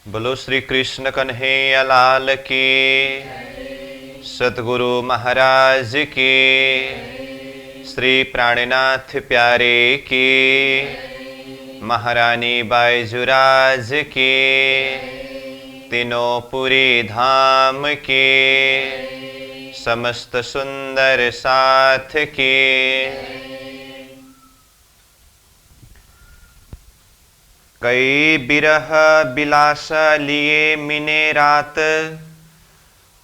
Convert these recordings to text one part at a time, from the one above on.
बोलो श्री कृष्ण कन्हैया लाल की, सतगुरु महाराज की, श्री प्राणनाथ प्यारे की, महारानी बाईजुराज की, तीनों पुरी धाम की, समस्त सुंदर साथ की। कई बिरह बिलास लिए मिने रात,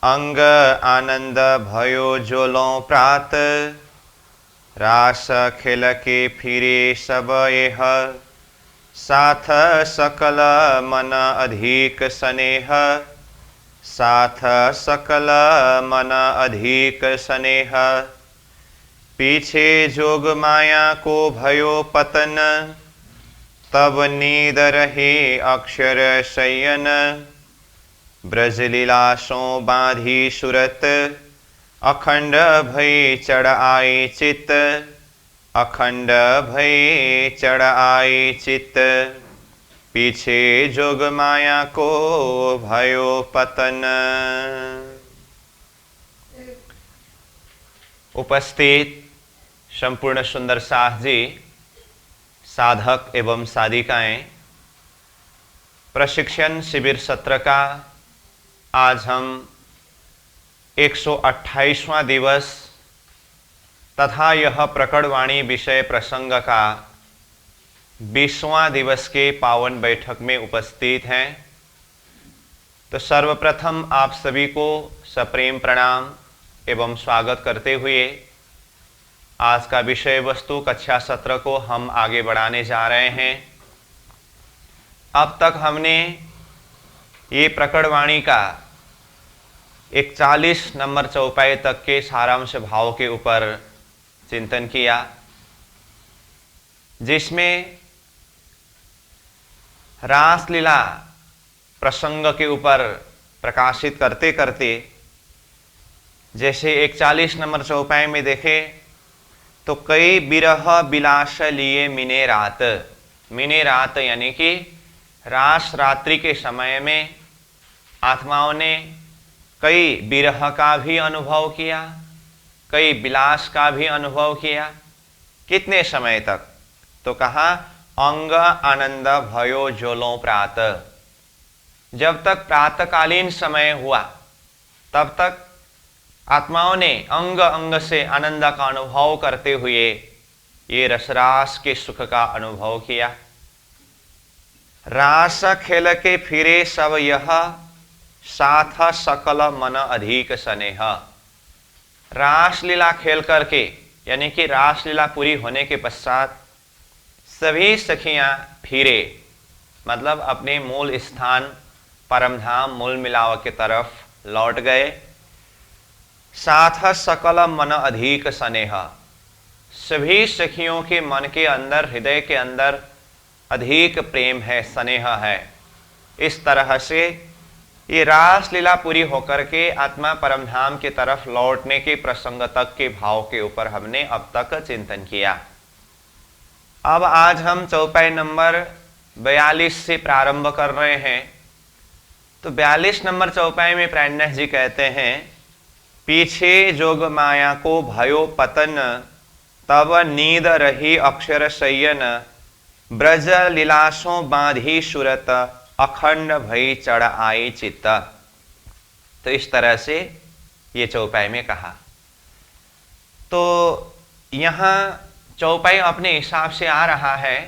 अंग आनंद भयो जोलों प्रात। रास खेल के फिरे सब यह, साथ सकल मन अधिक स्नेह। साथ सकल मन अधिक स्नेह। पीछे जोग माया को भयो पतन, तब नींद रहे अक्षर शयन। ब्रजलीलासों बांधी सुरत, अखंड भय चढ़ आए चित। अखंड भय चढ़ आए चित। पीछे जोग माया को भयो पतन। उपस्थित संपूर्ण सुंदर साथ जी, साधक एवं साधिकाएं, प्रशिक्षण शिविर सत्र का आज हम 128वां दिवस तथा यह प्रकटवाणी विषय प्रसंग का 20वां दिवस के पावन बैठक में उपस्थित हैं। तो सर्वप्रथम आप सभी को सप्रेम प्रणाम एवं स्वागत करते हुए आज का विषय वस्तु कक्षा सत्र को हम आगे बढ़ाने जा रहे हैं। अब तक हमने ये प्रकटवाणी का 41 नंबर चौपाई तक के सारांश भाव के ऊपर चिंतन किया, जिसमें रासलीला प्रसंग के ऊपर प्रकाशित करते करते जैसे 41 नंबर चौपाई में देखें तो कई बिरह बिलास लिए मिने रात। मिने रात यानी कि रास रात्रि के समय में आत्माओं ने कई बिरह का भी अनुभव किया, कई बिलास का भी अनुभव किया। कितने समय तक? तो कहा अंग आनंद भयो जोलों प्रात। जब तक प्रातकालीन समय हुआ तब तक आत्माओं ने अंग अंग से आनंद का अनुभव करते हुए ये रसरास के सुख का अनुभव किया। रास खेल के फिरे सब यह, साथ सकल मन अधिक स्नेह। रासलीला खेल करके यानी कि रासलीला पूरी होने के पश्चात सभी सखियां फिरे, मतलब अपने मूल स्थान परमधाम मूल मिलाव की तरफ लौट गए। साथ सकल मन अधिक स्नेह। सभी सखियों के मन के अंदर, हृदय के अंदर अधिक प्रेम है, स्नेह है। इस तरह से ये रासलीला पूरी होकर के आत्मा परमधाम की तरफ लौटने के प्रसंग तक के भाव के ऊपर हमने अब तक चिंतन किया। अब आज हम चौपाई नंबर 42 से प्रारंभ कर रहे हैं। तो 42 नंबर चौपाई में प्राणनाथ जी कहते हैं, पीछे जोग माया को भयो पतन, तब नींद रही अक्षर शयन। ब्रज लीलासों बांधी सुरत, अखंड भई चढ़ आई चित्त। तो इस तरह से ये चौपाई में कहा। तो यहाँ चौपाई अपने हिसाब से आ रहा है,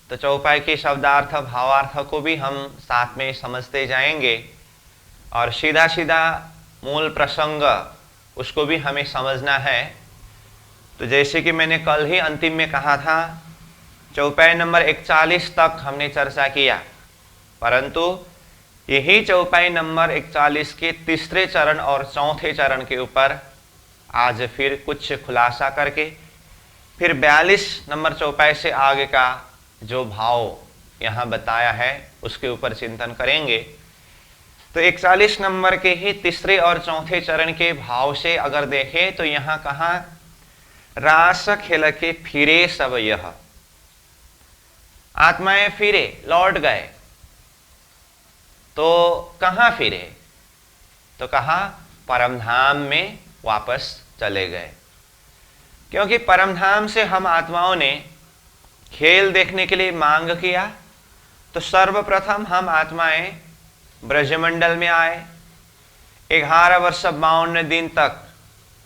तो चौपाई के शब्दार्थ भावार्थ को भी हम साथ में समझते जाएंगे और सीधा सीधा मूल प्रसंग उसको भी हमें समझना है। तो जैसे कि मैंने कल ही अंतिम में कहा था, चौपाई नंबर 41 तक हमने चर्चा किया, परंतु यही चौपाई नंबर 41 के तीसरे चरण और चौथे चरण के ऊपर आज फिर कुछ खुलासा करके फिर 42 नंबर चौपाई से आगे का जो भाव यहाँ बताया है उसके ऊपर चिंतन करेंगे। तो 41 नंबर के ही तीसरे और चौथे चरण के भाव से अगर देखें तो यहाँ कहा रास खेल के फिरे सब यह। आत्माएं फिरे, लौट गए। तो कहाँ फिरे? तो कहा परमधाम में वापस चले गए, क्योंकि परमधाम से हम आत्माओं ने खेल देखने के लिए मांग किया। तो सर्वप्रथम हम आत्माएं ब्रजमंडल में आए, 11 वर्ष 52 दिन तक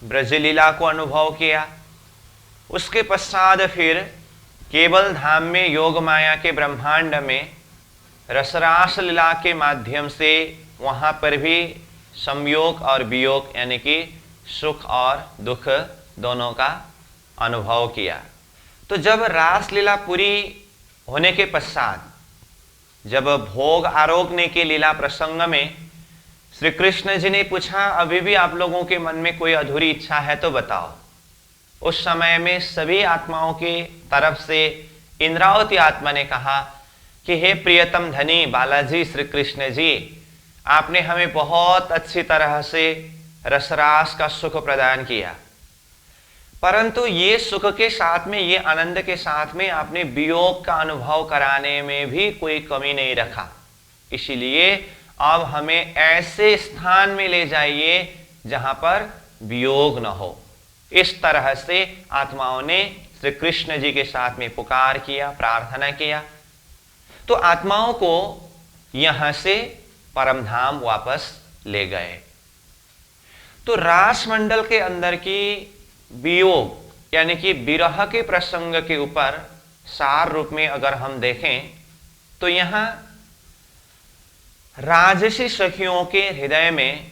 ब्रजलीला को अनुभव किया। उसके पश्चात फिर केवल धाम में योग माया के ब्रह्मांड में रसरास लीला के माध्यम से वहाँ पर भी संयोग और वियोग यानी कि सुख और दुख दोनों का अनुभव किया। तो जब रासलीला पूरी होने के पश्चात, जब भोग आरोगने की लीला प्रसंग में श्री कृष्ण जी ने पूछा, अभी भी आप लोगों के मन में कोई अधूरी इच्छा है तो बताओ। उस समय में सभी आत्माओं की तरफ से इंद्रावती आत्मा ने कहा कि हे प्रियतम धनी बालाजी श्री कृष्ण जी, आपने हमें बहुत अच्छी तरह से रसरास का सुख प्रदान किया, परंतु ये सुख के साथ में, ये आनंद के साथ में आपने वियोग का अनुभव कराने में भी कोई कमी नहीं रखा। इसीलिए अब हमें ऐसे स्थान में ले जाइए जहां पर वियोग न हो। इस तरह से आत्माओं ने श्री कृष्ण जी के साथ में पुकार किया, प्रार्थना किया। तो आत्माओं को यहां से परमधाम वापस ले गए। तो रास मंडल के अंदर की वियोग यानी कि विरह के प्रसंग के ऊपर सार रूप में अगर हम देखें तो यहां राजसी सखियों के हृदय में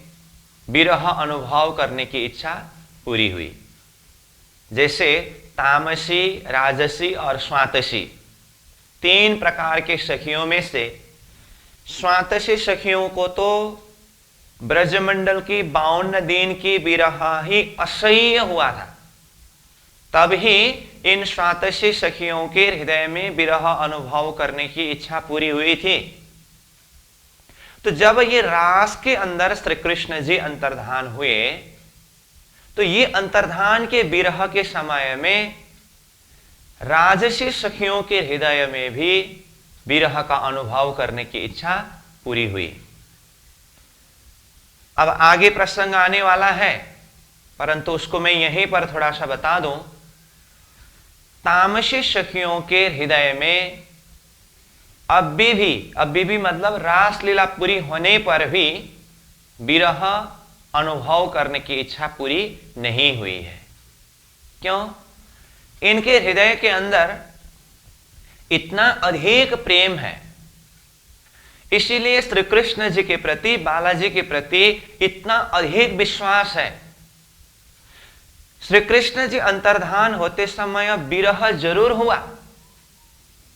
विरह अनुभव करने की इच्छा पूरी हुई। जैसे तामसी, राजसी और स्वातसी, 3 प्रकार के सखियों में से स्वातसी सखियों को तो ब्रजमंडल की 52 दिन की विरह ही असह्य हुआ था, तब ही इन स्वातसी सखियों के हृदय में विरह अनुभव करने की इच्छा पूरी हुई थी। तो जब ये रास के अंदर श्री कृष्ण जी अंतर्धान हुए, तो ये अंतर्धान के विरह के समय में राजसी सखियों के हृदय में भी विरह का अनुभव करने की इच्छा पूरी हुई। अब आगे प्रसंग आने वाला है, परंतु उसको मैं यहीं पर थोड़ा सा बता दूं। तामसी सखियों के हृदय में अभी भी मतलब रासलीला पूरी होने पर भी विरह अनुभव करने की इच्छा पूरी नहीं हुई है। क्यों? इनके हृदय के अंदर इतना अधिक प्रेम है, इसीलिए श्री कृष्ण जी के प्रति, बालाजी के प्रति इतना अधिक विश्वास है। श्री कृष्ण जी अंतर्धान होते समय विरह जरूर हुआ,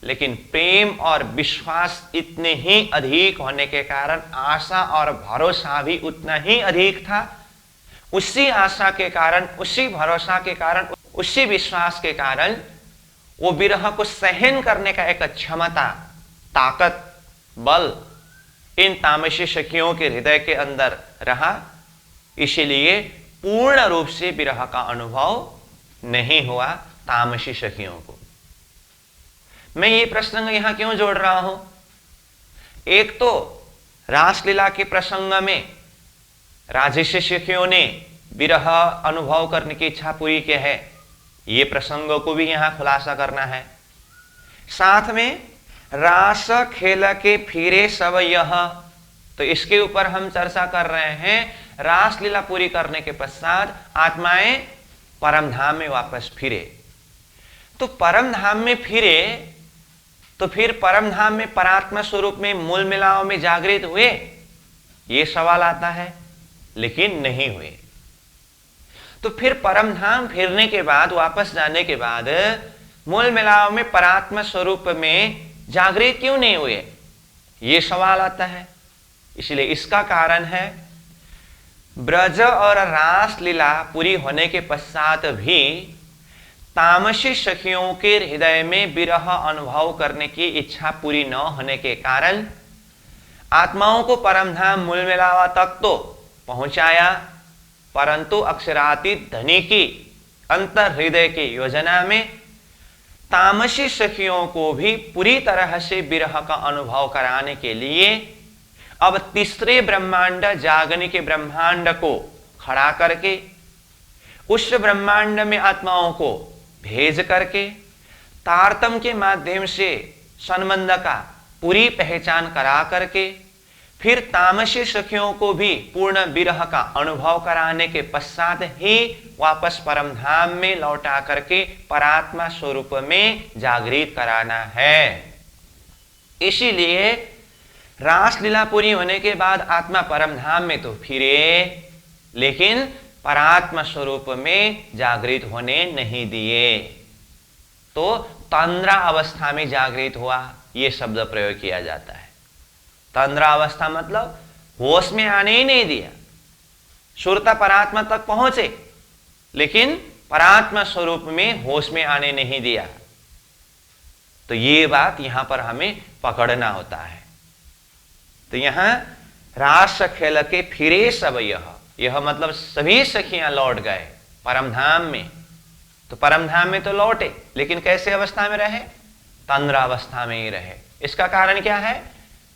लेकिन प्रेम और विश्वास इतने ही अधिक होने के कारण आशा और भरोसा भी उतना ही अधिक था। उसी आशा के कारण, उसी भरोसा के कारण, उसी विश्वास के कारण वो विरह को सहन करने का एक क्षमता, ताकत, बल इन तामसी सखियों के हृदय के अंदर रहा। इसीलिए पूर्ण रूप से विरह का अनुभव नहीं हुआ तामसी सखियों को। मैं ये प्रसंग यहां क्यों जोड़ रहा हूं? एक तो रासलीला के प्रसंग में राजसी सखियों ने विरह अनुभव करने की इच्छा पूरी की है, ये प्रसंगों को भी यहां खुलासा करना है। साथ में रास खेल के फिरे सब यह, तो इसके ऊपर हम चर्चा कर रहे हैं। रासलीला पूरी करने के पश्चात आत्माएं परमधाम में वापस फिरे। तो परमधाम में फिरे तो फिर परमधाम में परात्मा स्वरूप में मूल मिलाव में जागृत हुए, ये सवाल आता है, लेकिन नहीं हुए। तो फिर परमधाम फिरने के बाद, वापस जाने के बाद मूल मिलाव में परात्मा स्वरूप में जागृत क्यों नहीं हुए, ये सवाल आता है। इसलिए इसका कारण है ब्रज और रास लीला पूरी होने के पश्चात भी तामसी सखियों के हृदय में विरह अनुभव करने की इच्छा पूरी न होने के कारण आत्माओं को परमधाम मूल मिलावा तक तो पहुंचाया, परंतु अक्षरातीत धनी की अंतर हृदय की योजना में तामसी सखियों को भी पूरी तरह से विरह का अनुभव कराने के लिए अब तीसरे ब्रह्मांड जागने के ब्रह्मांड को खड़ा करके उस ब्रह्मांड में आत्माओं को भेज करके तारतम के माध्यम से संबंध का पूरी पहचान करा करके फिर तामसी सखियों को भी पूर्ण विरह का अनुभव कराने के पश्चात ही वापस परम धाम में लौटा करके परात्मा स्वरूप में जागृत कराना है। इसीलिए रासलीला पूरी होने के बाद आत्मा परम धाम में तो फिरे, लेकिन परात्मा स्वरूप में जागृत होने नहीं दिए। तो तंद्रा अवस्था में जागृत हुआ, यह शब्द प्रयोग किया जाता है। तंद्रा अवस्था मतलब होश में आने ही नहीं दिया। सुरता परात्मा तक पहुंचे, लेकिन परात्मा स्वरूप में होश में आने नहीं दिया। तो ये बात यहां पर हमें पकड़ना होता है। तो यहां रास खेल के फिरे सब यह मतलब सभी सखियां लौट गए परमधाम में। तो परमधाम में तो लौटे, लेकिन कैसे अवस्था में रहे? तंद्रा अवस्था में ही रहे। इसका कारण क्या है?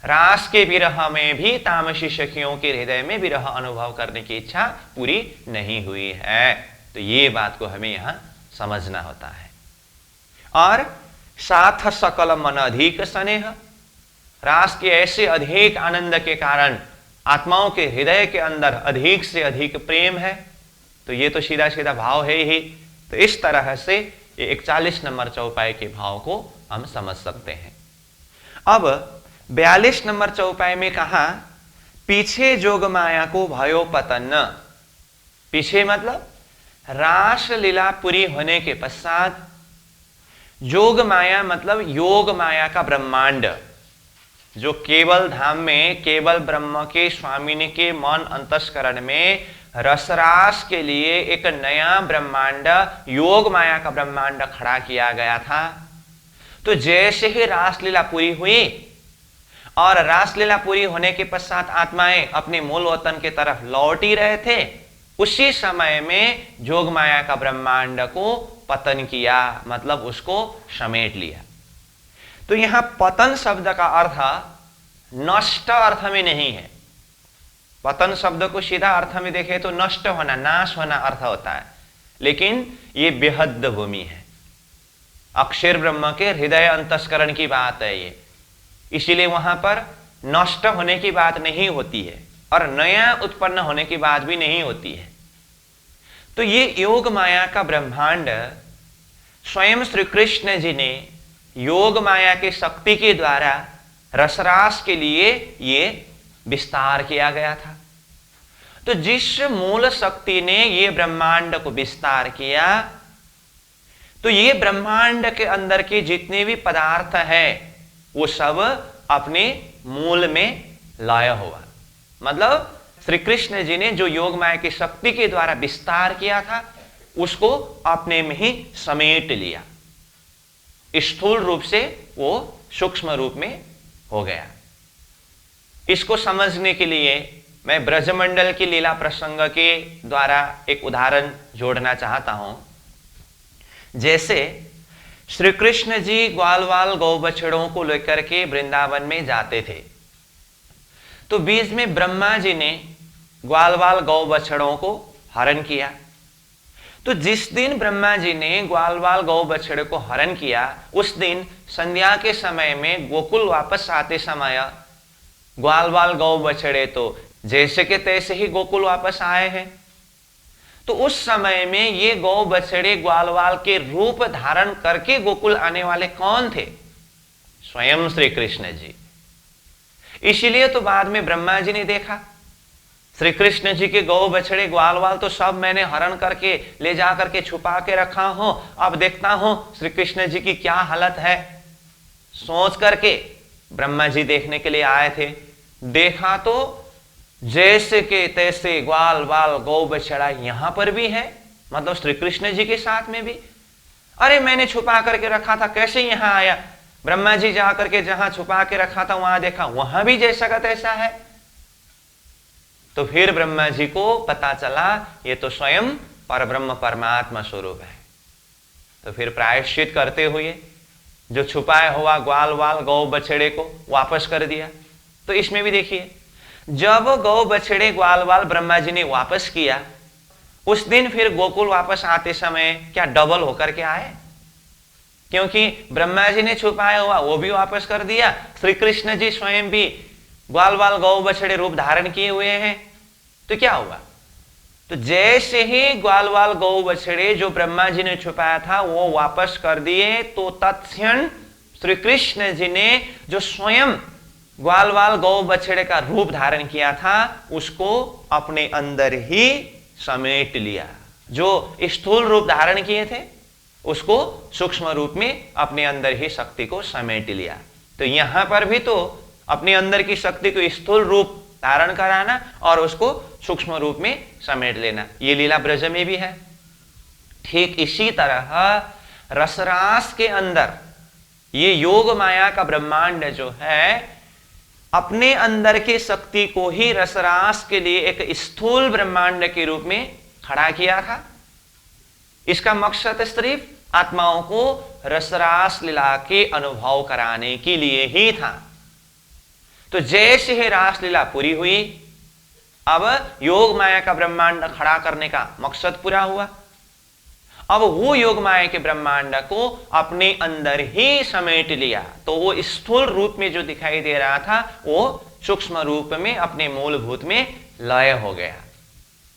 रास के विरह में भी तामसी सखियों के हृदय में विरह अनुभव करने की इच्छा पूरी नहीं हुई है। तो ये बात को हमें यहां समझना होता है। और साथ सकल मन अधिक स्नेह, रास के ऐसे अधिक आनंद के कारण आत्माओं के हृदय के अंदर अधिक से अधिक प्रेम है। तो ये तो सीधा सीधा भाव है ही। तो इस तरह से ये 41 नंबर चौपाई के भाव को हम समझ सकते हैं। अब 42 नंबर चौपाई में कहा, पीछे जोग माया को भयो पतन। पीछे मतलब रास लीला पूरी होने के पश्चात जोग माया मतलब योग माया का ब्रह्मांड, जो केवल धाम में केवल ब्रह्म के स्वामिनी के मन अंतस्करण में रसरास के लिए एक नया ब्रह्मांड योग माया का ब्रह्मांड खड़ा किया गया था। तो जैसे ही रासलीला पूरी हुई और रासलीला पूरी होने के पश्चात आत्माएं अपने मूल वतन की तरफ लौट ही रहे थे, उसी समय में जोग माया का ब्रह्मांड को पतन किया, मतलब उसको समेट लिया। तो यहां पतन शब्द का अर्थ नष्ट अर्थ में नहीं है। पतन शब्द को सीधा अर्थ में देखें तो नष्ट होना, नाश होना अर्थ होता है, लेकिन ये बेहद भूमि है। अक्षर ब्रह्म के हृदय अंतस्करण की बात है ये, इसीलिए वहां पर नष्ट होने की बात नहीं होती है और नया उत्पन्न होने की बात भी नहीं होती है। तो ये योग माया का ब्रह्मांड स्वयं श्री कृष्ण जी ने योग माया की शक्ति के द्वारा रसरास के लिए ये विस्तार किया गया था। तो जिस मूल शक्ति ने ये ब्रह्मांड को विस्तार किया, तो ये ब्रह्मांड के अंदर के जितने भी पदार्थ है वो सब अपने मूल में लय हुआ। मतलब श्री कृष्ण जी ने जो योग माया की शक्ति के द्वारा विस्तार किया था उसको अपने में ही समेट लिया। स्थूल रूप से वो सूक्ष्म रूप में हो गया। इसको समझने के लिए मैं ब्रजमंडल की लीला प्रसंग के द्वारा एक उदाहरण जोड़ना चाहता हूं। जैसे श्री कृष्ण जी ग्वालवाल गौ बछड़ों को लेकर के वृंदावन में जाते थे, तो बीच में ब्रह्मा जी ने ग्वालवाल गौ बछड़ों को हरण किया। तो जिस दिन ब्रह्मा जी ने ग्वालवाल गौ बछड़े को हरण किया, उस दिन संध्या के समय में गोकुल वापस आते समय ग्वालवाल गौ बछड़े तो जैसे के तैसे ही गोकुल वापस आए हैं। तो उस समय में ये गौ बछड़े ग्वालवाल के रूप धारण करके गोकुल आने वाले कौन थे? स्वयं श्री कृष्ण जी। इसीलिए तो बाद में ब्रह्मा जी ने देखा श्री कृष्ण जी के गौ बछड़े ग्वालवाल तो सब मैंने हरण करके ले जा करके छुपा के रखा हूं, अब देखता हूं श्री कृष्ण जी की क्या हालत है। सोच करके ब्रह्मा जी देखने के लिए आए थे। देखा तो जैसे के तैसे ग्वाल वाल गौ बछड़ा यहां पर भी है, मतलब श्री कृष्ण जी के साथ में भी। अरे मैंने छुपा करके रखा था, कैसे यहां आया? ब्रह्मा जी जाकर के जहां छुपा के रखा था वहां देखा, वहां भी जैसा का तैसा है। तो फिर ब्रह्मा जी को पता चला ये तो स्वयं परब्रह्म परमात्मा स्वरूप है। तो फिर प्रायश्चित करते हुए जो छुपाया हुआ ग्वाल वाल गौ बछड़े को वापस कर दिया। तो इसमें भी देखिए जब गौ बछड़े ग्वाल वाल ब्रह्मा जी ने वापस किया, उस दिन फिर गोकुल वापस आते समय क्या डबल होकर के आए? क्योंकि ब्रह्मा जी ने छुपाया हुआ वो भी वापस कर दिया, श्री कृष्ण जी स्वयं भी ग्वाल वाल गौ बछड़े रूप धारण किए हुए हैं, तो क्या हुआ? तो जैसे ही ग्वाल वाल गौ बछड़े जो ब्रह्मा जी ने छुपाया था वो वापस कर दिए, तो तत्क्षण श्री कृष्ण जी ने जो स्वयं ग्वाल वाल गौ बछड़े का रूप धारण किया था उसको अपने अंदर ही समेट लिया। जो स्थूल रूप धारण किए थे उसको सूक्ष्म रूप में अपने अंदर ही शक्ति को समेट लिया। तो यहां पर भी तो अपने अंदर की शक्ति को स्थूल रूप धारण कराना और उसको सूक्ष्म रूप में समेट लेना, ये लीला ब्रज में भी है। ठीक इसी तरह रसरास के अंदर ये योग माया का ब्रह्मांड जो है अपने अंदर की शक्ति को ही रसरास के लिए एक स्थूल ब्रह्मांड के रूप में खड़ा किया था। इसका मकसद सिर्फ आत्माओं को रसरास लीला के अनुभव कराने के लिए ही था। तो जैसे ही रासलीला पूरी हुई, अब योग माया का ब्रह्मांड खड़ा करने का मकसद पूरा हुआ। अब वो योग माया के ब्रह्मांड को अपने अंदर ही समेट लिया, तो वो स्थूल रूप में जो दिखाई दे रहा था वो सूक्ष्म रूप में अपने मूलभूत में लय हो गया।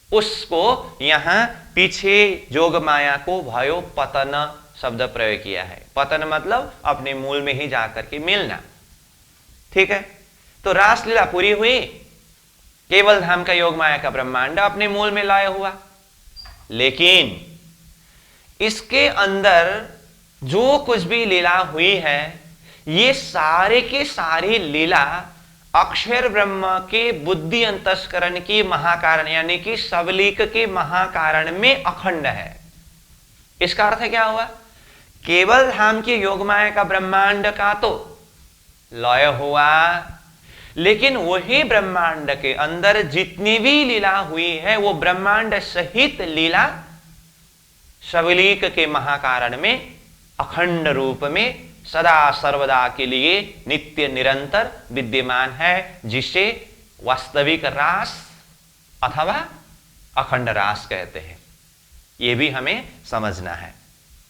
उसको यहां पीछे योग माया को भयो पतन शब्द प्रयोग किया है। पतन मतलब अपने मूल में ही जाकर के मिलना। ठीक है, तो रासलीला पूरी हुई, केवल धाम का योग माया का ब्रह्मांड अपने मूल में लय हुआ। लेकिन इसके अंदर जो कुछ भी लीला हुई है, ये सारे के सारी लीला अक्षर ब्रह्म के बुद्धि अंतस्करण की महाकारण यानी कि सबलीक के महाकारण में अखंड है। इसका अर्थ क्या हुआ? केवल धाम के योग माया का ब्रह्मांड का तो लय हुआ, लेकिन वही ब्रह्मांड के अंदर जितनी भी लीला हुई है वो ब्रह्मांड सहित लीला सबलीक के महाकारण में अखंड रूप में सदा सर्वदा के लिए नित्य निरंतर विद्यमान है, जिसे वास्तविक रास अथवा अखंड रास कहते हैं। यह भी हमें समझना है।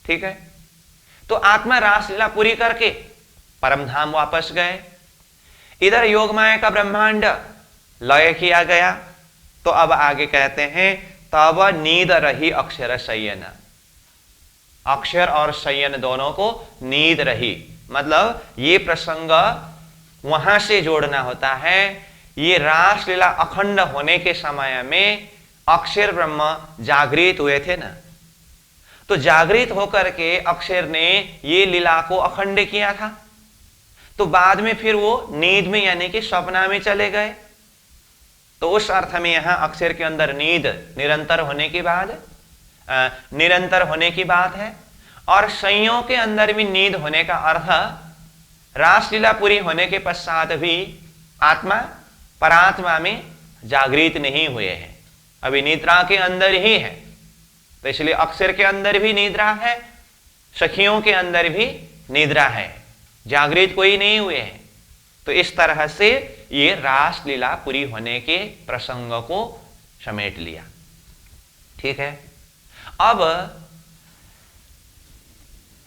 ठीक है, तो आत्मा रासलीला पूरी करके परमधाम वापस गए। इधर योग माया का ब्रह्मांड लय किया गया। तो अब आगे कहते हैं तब नींद रही अक्षर शयन। अक्षर और शयन दोनों को नींद रही, मतलब ये प्रसंग वहां से जोड़ना होता है। ये रासलीला अखंड होने के समय में अक्षर ब्रह्म जागृत हुए थे ना, तो जागृत होकर के अक्षर ने ये लीला को अखंड किया था। तो बाद में फिर वो नींद में यानी कि सपना में चले गए। तो उस अर्थ में यहां अक्षर के अंदर नींद निरंतर होने की बात है। और संयोग के अंदर भी नींद होने का अर्थ रासलीला पूरी होने के पश्चात भी आत्मा परात्मा में जागृत नहीं हुए हैं, अभी निद्रा के अंदर ही है। तो इसलिए अक्षर के अंदर भी निद्रा है, सखियों के अंदर भी निद्रा है, जागृत कोई नहीं हुए हैं। तो इस तरह से ये रासलीला पूरी होने के प्रसंग को समेट लिया। ठीक है, अब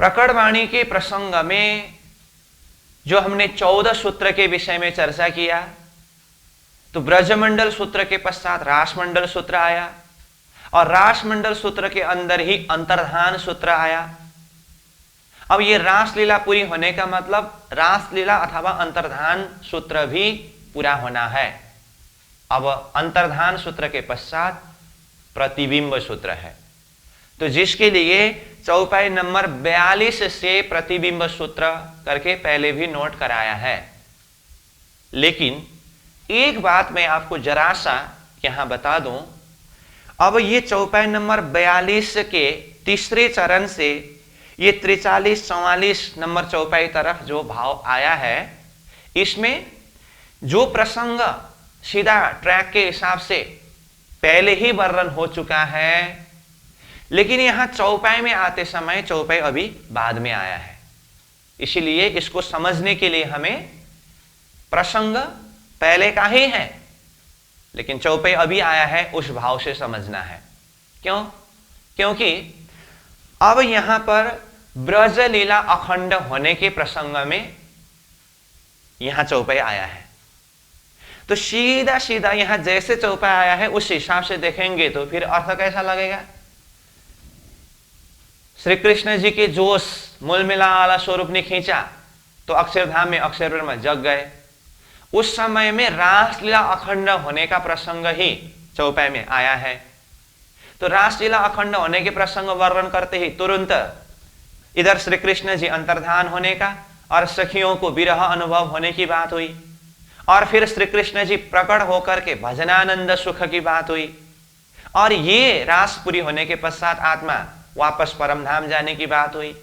प्रकटवाणी के प्रसंग में जो हमने 14 सूत्र के विषय में चर्चा किया, तो ब्रजमंडल सूत्र के पश्चात रासमंडल सूत्र आया और रासमंडल सूत्र के अंदर ही अंतर्धान सूत्र आया। अब ये रासलीला पूरी होने का मतलब रासलीला अथवा अंतर्धान सूत्र भी पूरा होना है। अब अंतर्धान सूत्र के पश्चात प्रतिबिंब सूत्र है, तो जिसके लिए चौपाई नंबर 42 से प्रतिबिंब सूत्र करके पहले भी नोट कराया है। लेकिन एक बात मैं आपको जरा सा यहां बता दूं, अब ये चौपाई नंबर 42 के तीसरे चरण से ये 43-44 नंबर चौपाई तरफ जो भाव आया है, इसमें जो प्रसंग सीधा ट्रैक के हिसाब से पहले ही वर्णन हो चुका है, लेकिन यहां चौपाई में आते समय चौपाई अभी बाद में आया है। इसीलिए इसको समझने के लिए हमें प्रसंग पहले का ही है, लेकिन चौपाई अभी आया है उस भाव से समझना है। क्यों? क्योंकि अब यहां पर ब्रज लीला अखंड होने के प्रसंग में यहां चौपाई आया है, तो सीधा सीधा यहां जैसे चौपाई आया है उस हिसाब से देखेंगे तो फिर अर्थ कैसा लगेगा? श्री कृष्ण जी के जोश मूल मिला वाला स्वरूप ने खींचा तो अक्षरधाम में अक्षर ब्रह्म जग गए। उस समय में रासलीला अखंड होने का प्रसंग ही चौपाई में आया है। तो रासलीला अखंड होने के प्रसंग वर्णन करते ही तुरंत इधर श्री कृष्ण जी अंतर्धान होने का और सखियों को विरह अनुभव होने की बात हुई, और फिर श्री कृष्ण जी प्रकट होकर के भजनानंद सुख की बात हुई, और ये रास पूरी होने के पश्चात आत्मा वापस परमधाम जाने की बात हुई,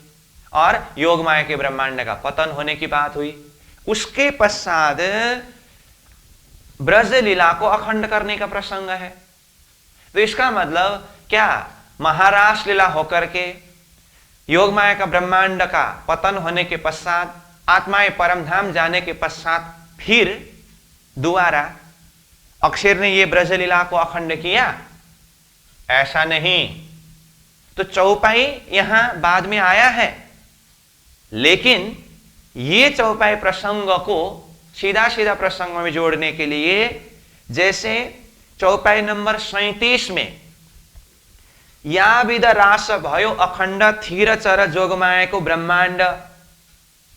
और योग माया के ब्रह्मांड का पतन होने की बात हुई। उसके पश्चात ब्रज लीला को अखंड करने का प्रसंग है। तो इसका मतलब क्या, महारास लीला होकर के योग माया का ब्रह्मांड का पतन होने के पश्चात आत्माएं परमधाम जाने के पश्चात फिर दोबारा अक्षर ने ये ब्रज लीला को अखंड किया? ऐसा नहीं। तो चौपाई यहां बाद में आया है, लेकिन ये चौपाई प्रसंग को सीधा सीधा प्रसंग में जोड़ने के लिए, जैसे चौपाई नंबर 37 में या विद रास भयो अखंड थीर चर जोगमाया को ब्रह्मांड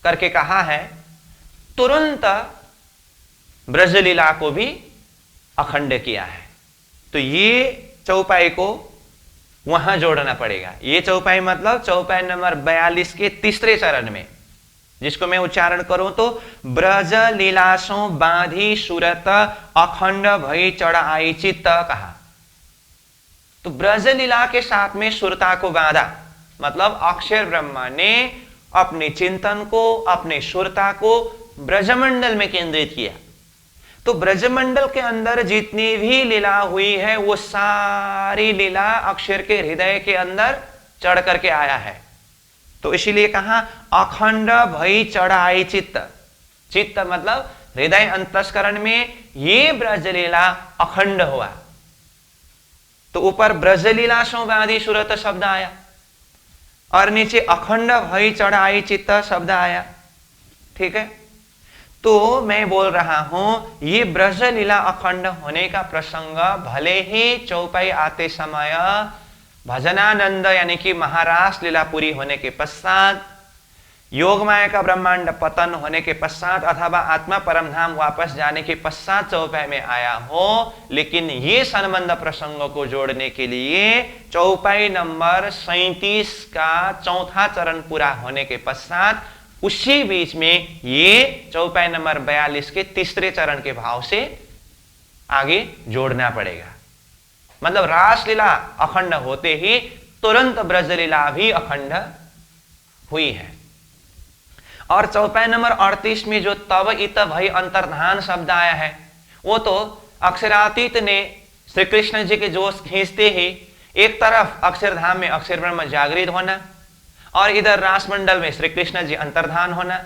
करके कहा है, तुरंत ब्रजलीला को भी अखंड किया है। तो ये चौपाई को वहां जोड़ना पड़ेगा। ये चौपाई मतलब चौपाई नंबर 42 के तीसरे चरण में, जिसको मैं उच्चारण करूं तो ब्रज लीलासों बांधी सूरत अखंड भई चढ़ आई चित्त कहा। तो ब्रज लीला के साथ में सुरता को बांधा, मतलब अक्षर ब्रह्मा ने अपने चिंतन को, अपने सुरता को ब्रजमंडल में केंद्रित किया। तो ब्रजमंडल के अंदर जितनी भी लीला हुई है वो सारी लीला अक्षर के हृदय के अंदर चढ़ करके आया है। तो इसीलिए कहा अखंड भई चढ़ आई चित्त। चित्त मतलब हृदय अंतस्करण में ये ब्रजलीला अखंड हुआ। तो ऊपर ब्रजलीला सो बांधी सूरत शब्द आया और नीचे अखंड भई चढ़ आई चित्त शब्द आया। ठीक है, तो मैं बोल रहा हूं ये ब्रजलीला अखंड होने का प्रसंग भले ही चौपाई आते समय भजनानंद यानी कि महारास लीला पूरी होने के पश्चात, योग माया का ब्रह्मांड पतन होने के पश्चात अथवा आत्मा परमधाम वापस जाने के पश्चात चौपाई में आया हो, लेकिन ये संबंध प्रसंगों को जोड़ने के लिए चौपाई नंबर 37 का चौथा चरण पूरा होने के पश्चात उसी बीच में ये चौपाई नंबर 42 के तीसरे चरण के भाव से आगे जोड़ना पड़ेगा। मतलब रासलीला अखंड होते ही तुरंत ब्रजलीला भी अखंड हुई है। और चौपाई नंबर 38 में जो तब इत भई अंतर्धान शब्द आया है, वो तो अक्षरातीत ने श्री कृष्ण जी के जोश खींचते ही एक तरफ अक्षरधाम में अक्षर ब्रह्म जागृत होना, और इधर रास मंडल में श्री कृष्ण जी अंतर्धान होना,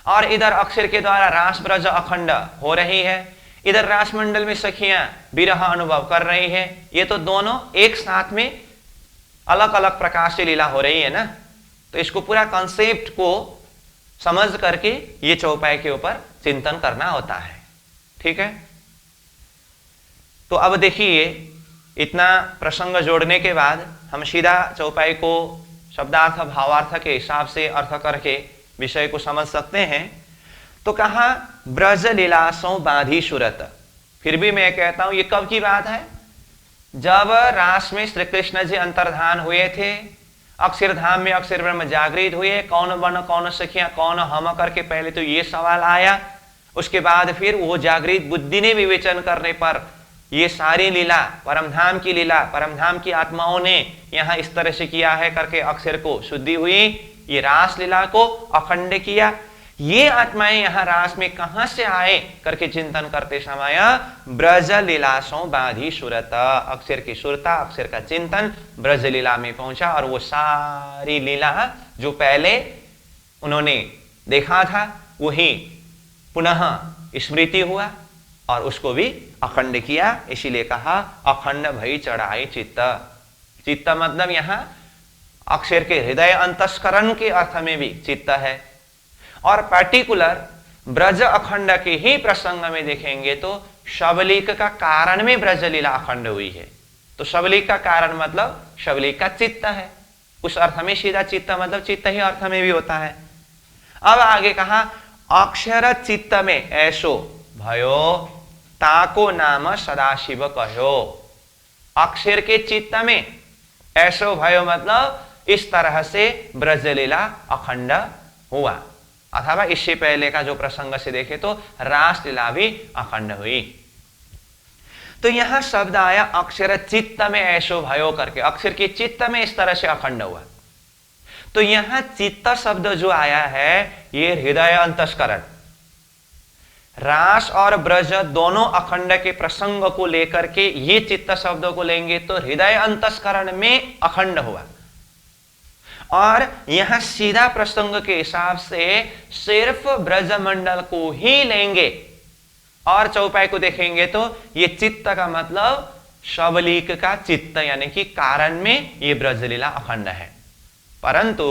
और इधर अक्षर के द्वारा रास ब्रज अखंड हो रही है, इधर रास मंडल में सखियां विरह अनुभव कर रही है। ये तो दोनों एक साथ में अलग अलग प्रकार से लीला हो रही है ना। तो इसको पूरा कॉन्सेप्ट को समझ करके ये चौपाई के ऊपर चिंतन करना होता है। ठीक है, तो अब देखिए इतना प्रसंग जोड़ने के बाद हम सीधा चौपाई को शब्दार्थ भावार्थ के हिसाब से अर्थ करके विषय को समझ सकते हैं। तो कहा ब्रज लीलासों बांधी सूरत। फिर भी मैं कहता हूं ये कब की बात है? जब रास में श्री कृष्ण जी अंतर्धान हुए थे, अक्षरधाम में अक्षर ब्रह्म जागृत हुए, कौन बन कौन सखियां कौन हम करके पहले तो ये सवाल आया। उसके बाद फिर वो जागृत बुद्धि ने विवेचन करने पर ये सारी लीला परमधाम की लीला, परमधाम की आत्माओं ने यहां इस तरह से किया है करके अक्षर को शुद्धि हुई, ये रास लीला को अखंड किया। ये आत्माएं यहां रास में कहां से आए करके चिंतन करते समय ब्रज लीलासों बांधी सूरत, अक्षर की सुरता, अक्षर का चिंतन ब्रज लीला में पहुंचा, और वो सारी लीला जो पहले उन्होंने देखा था वही पुनः स्मृति हुआ, और उसको भी अखंड किया, इसीलिए कहा अखंड भई चढ़ाई चित्त। चित्त मतलब यहां अक्षर के हृदय अंतस्करण के अर्थ में भी चित्त है। और पर्टिकुलर ब्रज अखंड के ही प्रसंग में देखेंगे तो शबलिक का कारण में ब्रज लीला अखंड हुई है। तो शबलिक का कारण मतलब शबलिक का चित्त है, उस अर्थ में सीधा चित्त मतलब चित्त ही अर्थ में भी होता है। अब आगे कहा अक्षर चित्त में ऐसो भयो ताको नाम सदाशिव कहो। अक्षर के चित्त में ऐसो भयो मतलब इस तरह से ब्रजलीला अखंड हुआ, अथवा इससे पहले का जो प्रसंग से देखे तो रासलीला भी अखंड हुई। तो यहां शब्द आया अक्षर चित्त में ऐसो भयो करके, अक्षर के चित्त में इस तरह से अखंड हुआ। तो यहां चित्त शब्द जो आया है ये हृदय अंतस्करण, रास और ब्रज दोनों अखंड के प्रसंग को लेकर के ये चित्त शब्दों को लेंगे तो हृदय अंतस्करण में अखंड हुआ। और यहां सीधा प्रसंग के हिसाब से सिर्फ ब्रज मंडल को ही लेंगे और चौपाई को देखेंगे तो ये चित्त का मतलब शबलिक का चित्त यानी कि कारण में ये ब्रजलीला अखंड है। परंतु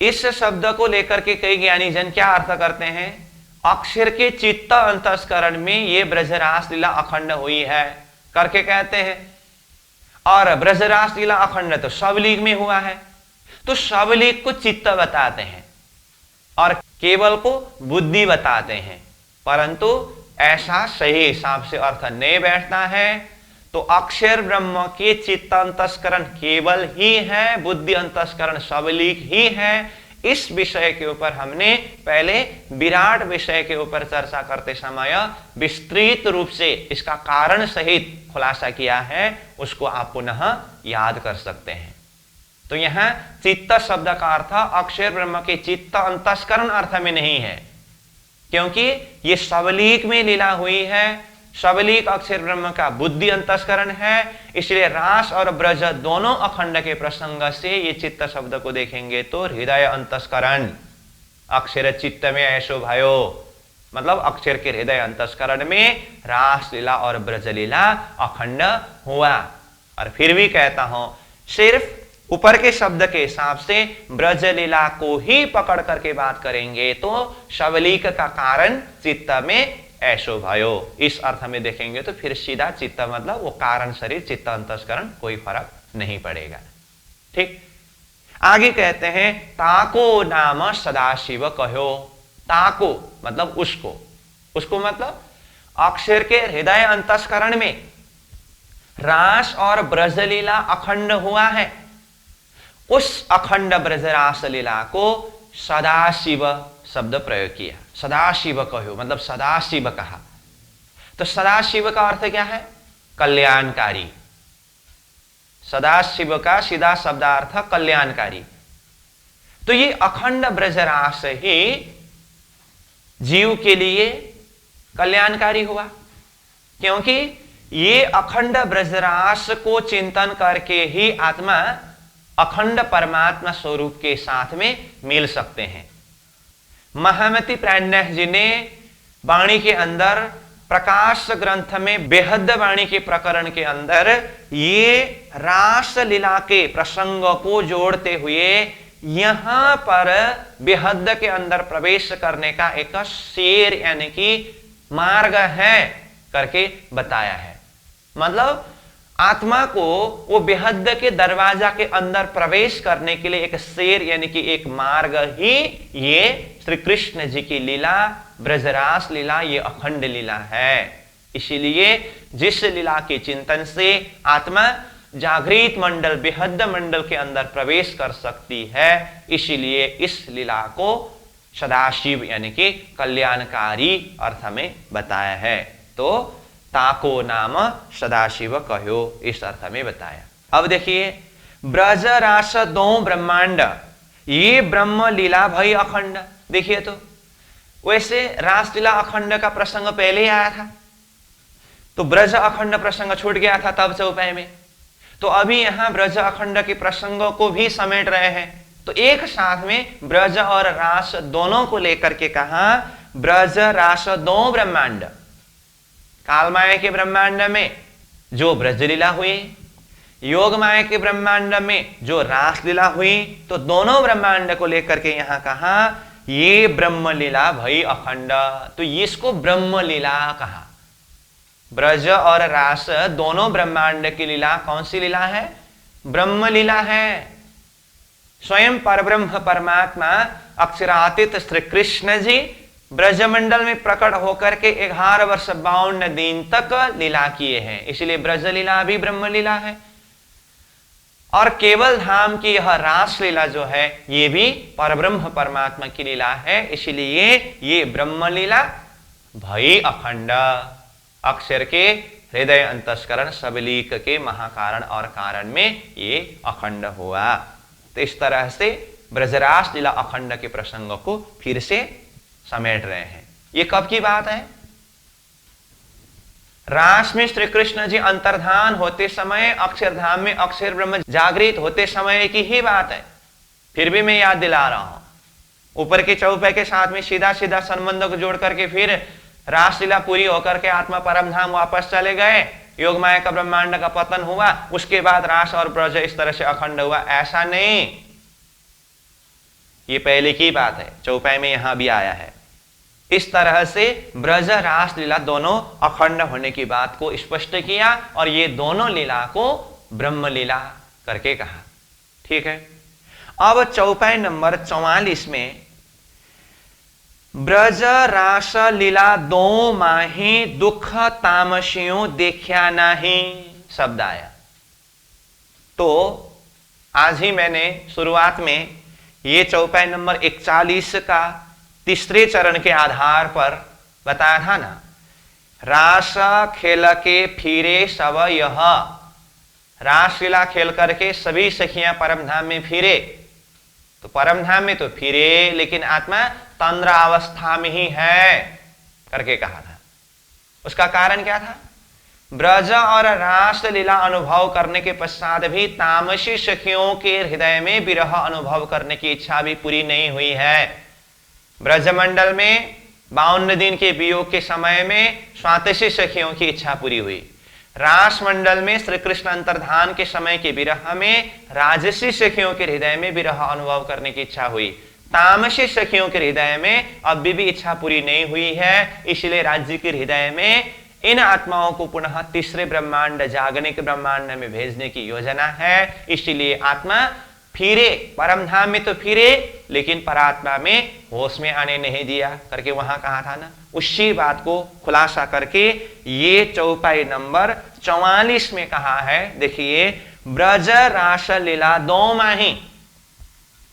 इस शब्द को लेकर के कई ज्ञानी जन क्या अर्थ करते हैं, अक्षर के चित्त अंतस्करण में ये ब्रजरास लीला अखंड हुई है करके कहते हैं, और ब्रजरास लीला अखंड तो शबलिक में हुआ है। तो शबलिक को चित्त बताते हैं और केवल को बुद्धि बताते हैं, परंतु ऐसा सही हिसाब से अर्थ नहीं बैठता है। तो अक्षर ब्रह्म के चित्त अंतस्करण केवल ही है, बुद्धि अंतस्करण शबलिक ही है। इस विषय के ऊपर हमने पहले विराट विषय के ऊपर चर्चा करते समय विस्तृत रूप से इसका कारण सहित खुलासा किया है, उसको आप पुनः याद कर सकते हैं। तो यहां चित्त शब्द का अर्थ अक्षर ब्रह्म के चित्त अंतस्करण अर्थ में नहीं है, क्योंकि ये शबलिक में लीला हुई है। शबलिक अक्षर ब्रह्म का बुद्धि अंतस्करण है, इसलिए रास और ब्रज दोनों अखंड के प्रसंग से ये चित्त शब्द को देखेंगे तो हृदय अंतस्करण, अक्षर चित्त में ऐसो भयो मतलब अक्षर के हृदय अंतस्करण में रास लीला और ब्रज लीला अखंड हुआ। और फिर भी कहता हूं सिर्फ ऊपर के शब्द के हिसाब से ब्रज लीला को ही पकड़ करके बात करेंगे तो शबलिक का कारण चित्त में ऐसो भयो, इस अर्थ में देखेंगे तो फिर सीधा चित्त मतलब वो कारण शरीर चित्त अंतस्करण, कोई फर्क नहीं पड़ेगा। ठीक, आगे कहते हैं ताको नाम सदाशिव कहो। ताको मतलब उसको, उसको मतलब अक्षर के हृदय अंतस्करण में रास और ब्रजलीला अखंड हुआ है, उस अखंड ब्रजरास लीला को सदाशिव शब्द प्रयोग किया। सदाशिव कहो मतलब सदाशिव कहा। तो सदाशिव का अर्थ क्या है, कल्याणकारी। सदाशिव का सीधा शब्दार्थ कल्याणकारी। तो ये अखंड ब्रजरास ही जीव के लिए कल्याणकारी हुआ, क्योंकि ये अखंड ब्रजरास को चिंतन करके ही आत्मा अखंड परमात्मा स्वरूप के साथ में मिल सकते हैं। महामति प्राणनाथ जी ने वाणी के अंदर प्रकाश ग्रंथ में बेहद वाणी के प्रकरण के अंदर ये रास लीला के प्रसंग को जोड़ते हुए यहां पर बेहद के अंदर प्रवेश करने का एक शेर यानी कि मार्ग है करके बताया है। मतलब आत्मा को वो बेहद के दरवाजा के अंदर प्रवेश करने के लिए एक शेर यानी कि एक मार्ग ही ये श्री कृष्ण जी की लीला ब्रजरास लीला, ये अखंड लीला है। इसीलिए जिस लीला के चिंतन से आत्मा जागृत मंडल बेहद मंडल के अंदर प्रवेश कर सकती है, इसीलिए इस लीला को सदाशिव यानी कि कल्याणकारी अर्थ में बताया है। तो ताको नाम सदाशिव कहो, इस अर्थ में बताया। अब देखिए ब्रज रास दो ब्रह्मांड, ये ब्रह्म लीला भई अखंड। देखिए तो वैसे रास लीला अखंड का प्रसंग पहले ही आया था, तो ब्रज अखंड प्रसंग छूट गया था तब चौपाई में। तो अभी यहां ब्रज अखंड के प्रसंगों को भी समेट रहे हैं, तो एक साथ में ब्रज और रास दोनों को लेकर के कहा ब्रज रास दो ब्रह्मांड। कालमाया के ब्रह्मांड में जो ब्रजलीला हुई, योग माया के ब्रह्मांड में जो रासलीला हुई, तो दोनों ब्रह्मांड को लेकर के यहां कहा ये ब्रह्मलीला भई अखंड। तो इसको ब्रह्मलीला कहा। ब्रज और रास दोनों ब्रह्मांड की लीला कौन सी लीला है? ब्रह्मलीला है। स्वयं परब्रह्म परमात्मा अक्षरातीत श्री कृष्ण जी ब्रजमंडल में प्रकट होकर के 11 वर्ष 52 दिन तक लीला किए हैं, इसलिए ब्रजलीला भी ब्रह्मलीला है। और केवल धाम की यह रास लीला जो है ये भी परब्रह्म परमात्मा की लीला है, इसलिए ये ब्रह्मलीला भई अखंड। अक्षर के हृदय अंतस्करण सबलीक के महाकारण और कारण में ये अखंड हुआ। तो इस तरह से ब्रजरास लीला अखंड के प्रसंग को फिर से समेट रहे हैं। ये कब की बात है? रास में श्री कृष्ण जी अंतर्धान होते समय, अक्षरधाम में अक्षर ब्रह्म जागृत होते समय की ही बात है। फिर भी मैं याद दिला रहा हूं। ऊपर के चौपाई के साथ में सीधा सीधा संबंध को जोड़ करके फिर रासलीला पूरी होकर के आत्मा परमधाम वापस चले गए, योग माया का ब्रह्मांड का पतन हुआ, उसके बाद रास और ब्रज इस तरह से अखंड हुआ, ऐसा नहीं। ये पहले की बात है, चौपाई में यहां भी आया है। इस तरह से ब्रज रास लीला दोनों अखंड होने की बात को स्पष्ट किया और ये दोनों लीला को ब्रह्म लीला करके कहा। ठीक है। अब चौपाई नंबर 44 में ब्रज रास लीला दो माही दुख तामसियों देखा नहीं शब्द आया। तो आज ही मैंने शुरुआत में ये चौपाई नंबर 41 का तीसरे चरण के आधार पर बताया था ना, रास खेल के फिरे सब यह, रासलीला खेल करके सभी सखियां परमधाम में फिरे। तो परमधाम में तो फिरे लेकिन आत्मा तंद्रा अवस्था में ही है करके कहा था। उसका कारण क्या था? ब्रज और रास लीला अनुभव करने के पश्चात भी तामसी सखियों के हृदय में विरह अनुभव करने की इच्छा भी पूरी नहीं हुई है। ब्रजमंडल में 52 दिन के वियोग के समय में स्वातसी सखियों की इच्छा पूरी हुई। रास मंडल में श्री कृष्ण अंतर्धान के समय के विरह में राजसी सखियों के हृदय में विरह अनुभव करने की इच्छा हुई। तामसी सखियों के हृदय में अब भी इच्छा पूरी नहीं हुई है, इसलिए राज्य के हृदय में इन आत्माओं को पुनः तीसरे ब्रह्मांड जागने के ब्रह्मांड में भेजने की योजना है। इसलिए आत्मा फिरे, परमधाम में तो फिरे लेकिन परात्मा में होश में आने नहीं दिया करके वहां कहा था ना। उसी बात को खुलासा करके ये चौपाई नंबर 44 में कहा है। देखिए, ब्रज रास लीला दो माही,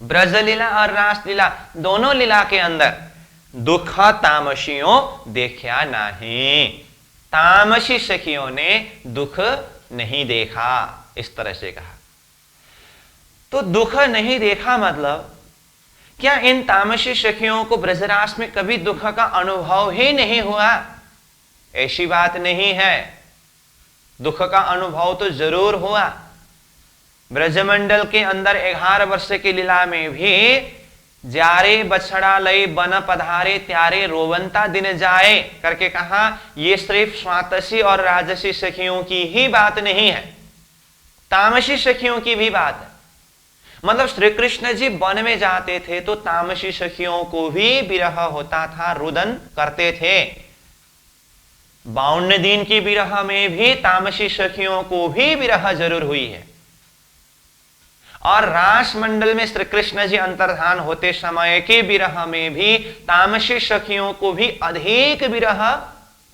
ब्रज लीला और रास लीला दोनों लीला के अंदर दुख तामसियों देखा नहीं, तामसी सखियों ने दुख नहीं देखा, इस तरह से कहा। तो दुख नहीं देखा मतलब क्या इन तामसी सखियों को ब्रजरास में कभी दुख का अनुभव ही नहीं हुआ? ऐसी बात नहीं है, दुख का अनुभव तो जरूर हुआ। ब्रजमंडल के अंदर 11 वर्ष की लीला में भी जारे बछड़ा लई बन पधारे त्यारे रोवंता दिन जाए करके कहा। यह सिर्फ स्वातसी और राजसी सखियों की ही बात नहीं है, तामसी सखियों की भी बात है। मतलब श्री कृष्ण जी वन में जाते थे तो तामसी सखियों को भी विरह होता था, रुदन करते थे। 52 दिन की विरह में भी तामसी सखियों को भी विरह जरूर हुई है। और रास मंडल में श्री कृष्ण जी अंतर्धान होते समय के विरह में भी तामसी सखियों को भी अधिक विरह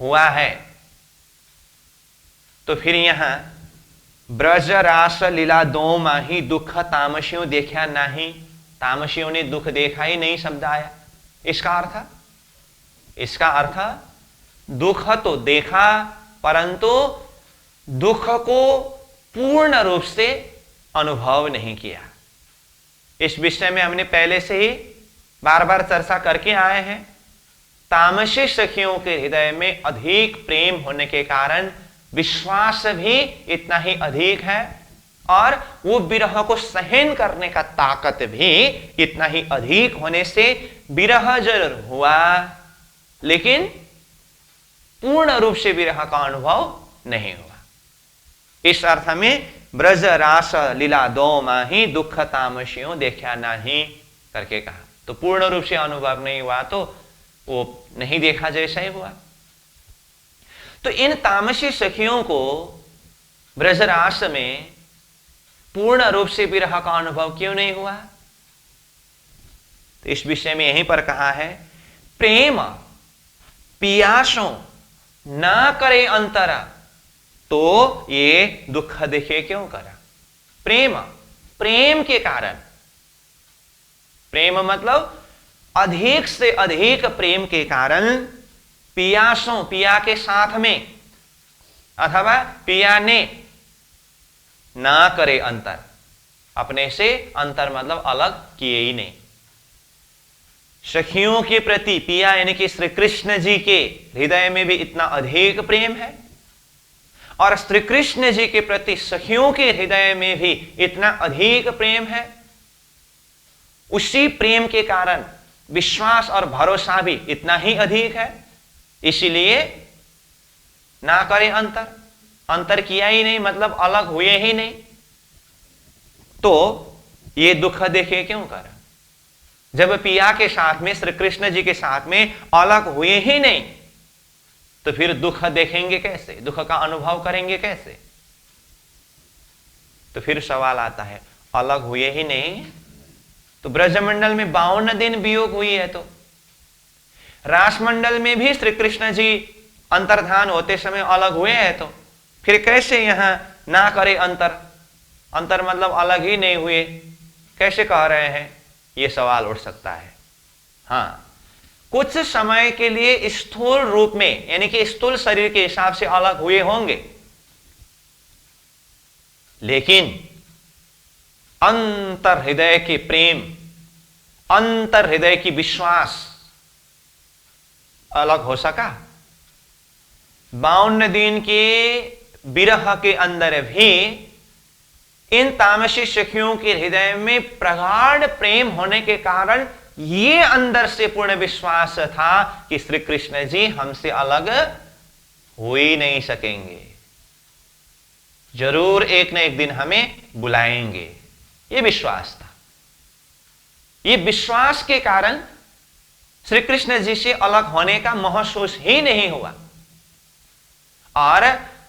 हुआ है। तो फिर यहां ब्रज रास लीला दो माही दुख तामसियों देखा नहीं, तामसियों ने दुख देखा ही नहीं शब्द आया। इसका अर्थ दुख तो देखा परंतु दुख को पूर्ण रूप से अनुभव नहीं किया। इस विषय में हमने पहले से ही बार बार चर्चा करके आए हैं। तामसी सखियों के हृदय में अधिक प्रेम होने के कारण विश्वास भी इतना ही अधिक है और वो विरह को सहन करने का ताकत भी इतना ही अधिक होने से विरह जरूर हुआ लेकिन पूर्ण रूप से विरह का अनुभव नहीं हुआ। इस अर्थ में ब्रज रास लीला दो माही दुख तामसियों देखा नहीं करके कहा। तो पूर्ण रूप से अनुभव नहीं हुआ तो वो नहीं देखा जैसा ही हुआ। तो इन तामसी सखियों को ब्रजरास में पूर्ण रूप से विरह का अनुभव क्यों नहीं हुआ? तो इस विषय में यहीं पर कहा है, प्रेम पियासों ना करे अंतरा तो ये दुख देखे क्यों करा। प्रेम के कारण, प्रेम मतलब अधिक से अधिक प्रेम के कारण पियासों, पिया के साथ में अथवा पिया ने ना करे अंतर, अपने से अंतर मतलब अलग किए ही नहीं। सखियों के प्रति पिया यानी कि श्री कृष्ण जी के हृदय में भी इतना अधिक प्रेम है और श्री कृष्ण जी के प्रति सखियों के हृदय में भी इतना अधिक प्रेम है। उसी प्रेम के कारण विश्वास और भरोसा भी इतना ही अधिक है। इसीलिए ना करे अंतर, अंतर किया ही नहीं मतलब अलग हुए ही नहीं, तो ये दुख देखे क्यों कर। जब पिया के साथ में, श्री कृष्ण जी के साथ में अलग हुए ही नहीं तो फिर दुख देखेंगे कैसे, दुख का अनुभव करेंगे कैसे। तो फिर सवाल आता है, अलग हुए ही नहीं तो ब्रजमंडल में 52 दिन वियोग हुई है, तो रासमंडल में भी श्री कृष्ण जी अंतर्धान होते समय अलग हुए हैं, तो फिर कैसे यहां ना करे अंतर, अंतर मतलब अलग ही नहीं हुए कैसे कह रहे हैं, यह सवाल उठ सकता है। हाँ, कुछ समय के लिए स्थूल रूप में यानी कि स्थूल शरीर के हिसाब से अलग हुए होंगे, लेकिन अंतर हृदय के प्रेम, अंतर हृदय की विश्वास अलग हो सका। 52 दिन के विरह के अंदर भी इन तामसी सखियों के हृदय में प्रगाढ़ प्रेम होने के कारण ये अंदर से पूर्ण विश्वास था कि श्री कृष्ण जी हमसे अलग हो ही नहीं सकेंगे, जरूर एक न एक दिन हमें बुलाएंगे। ये विश्वास था। ये विश्वास के कारण श्री कृष्ण जी से अलग होने का महसूस ही नहीं हुआ। और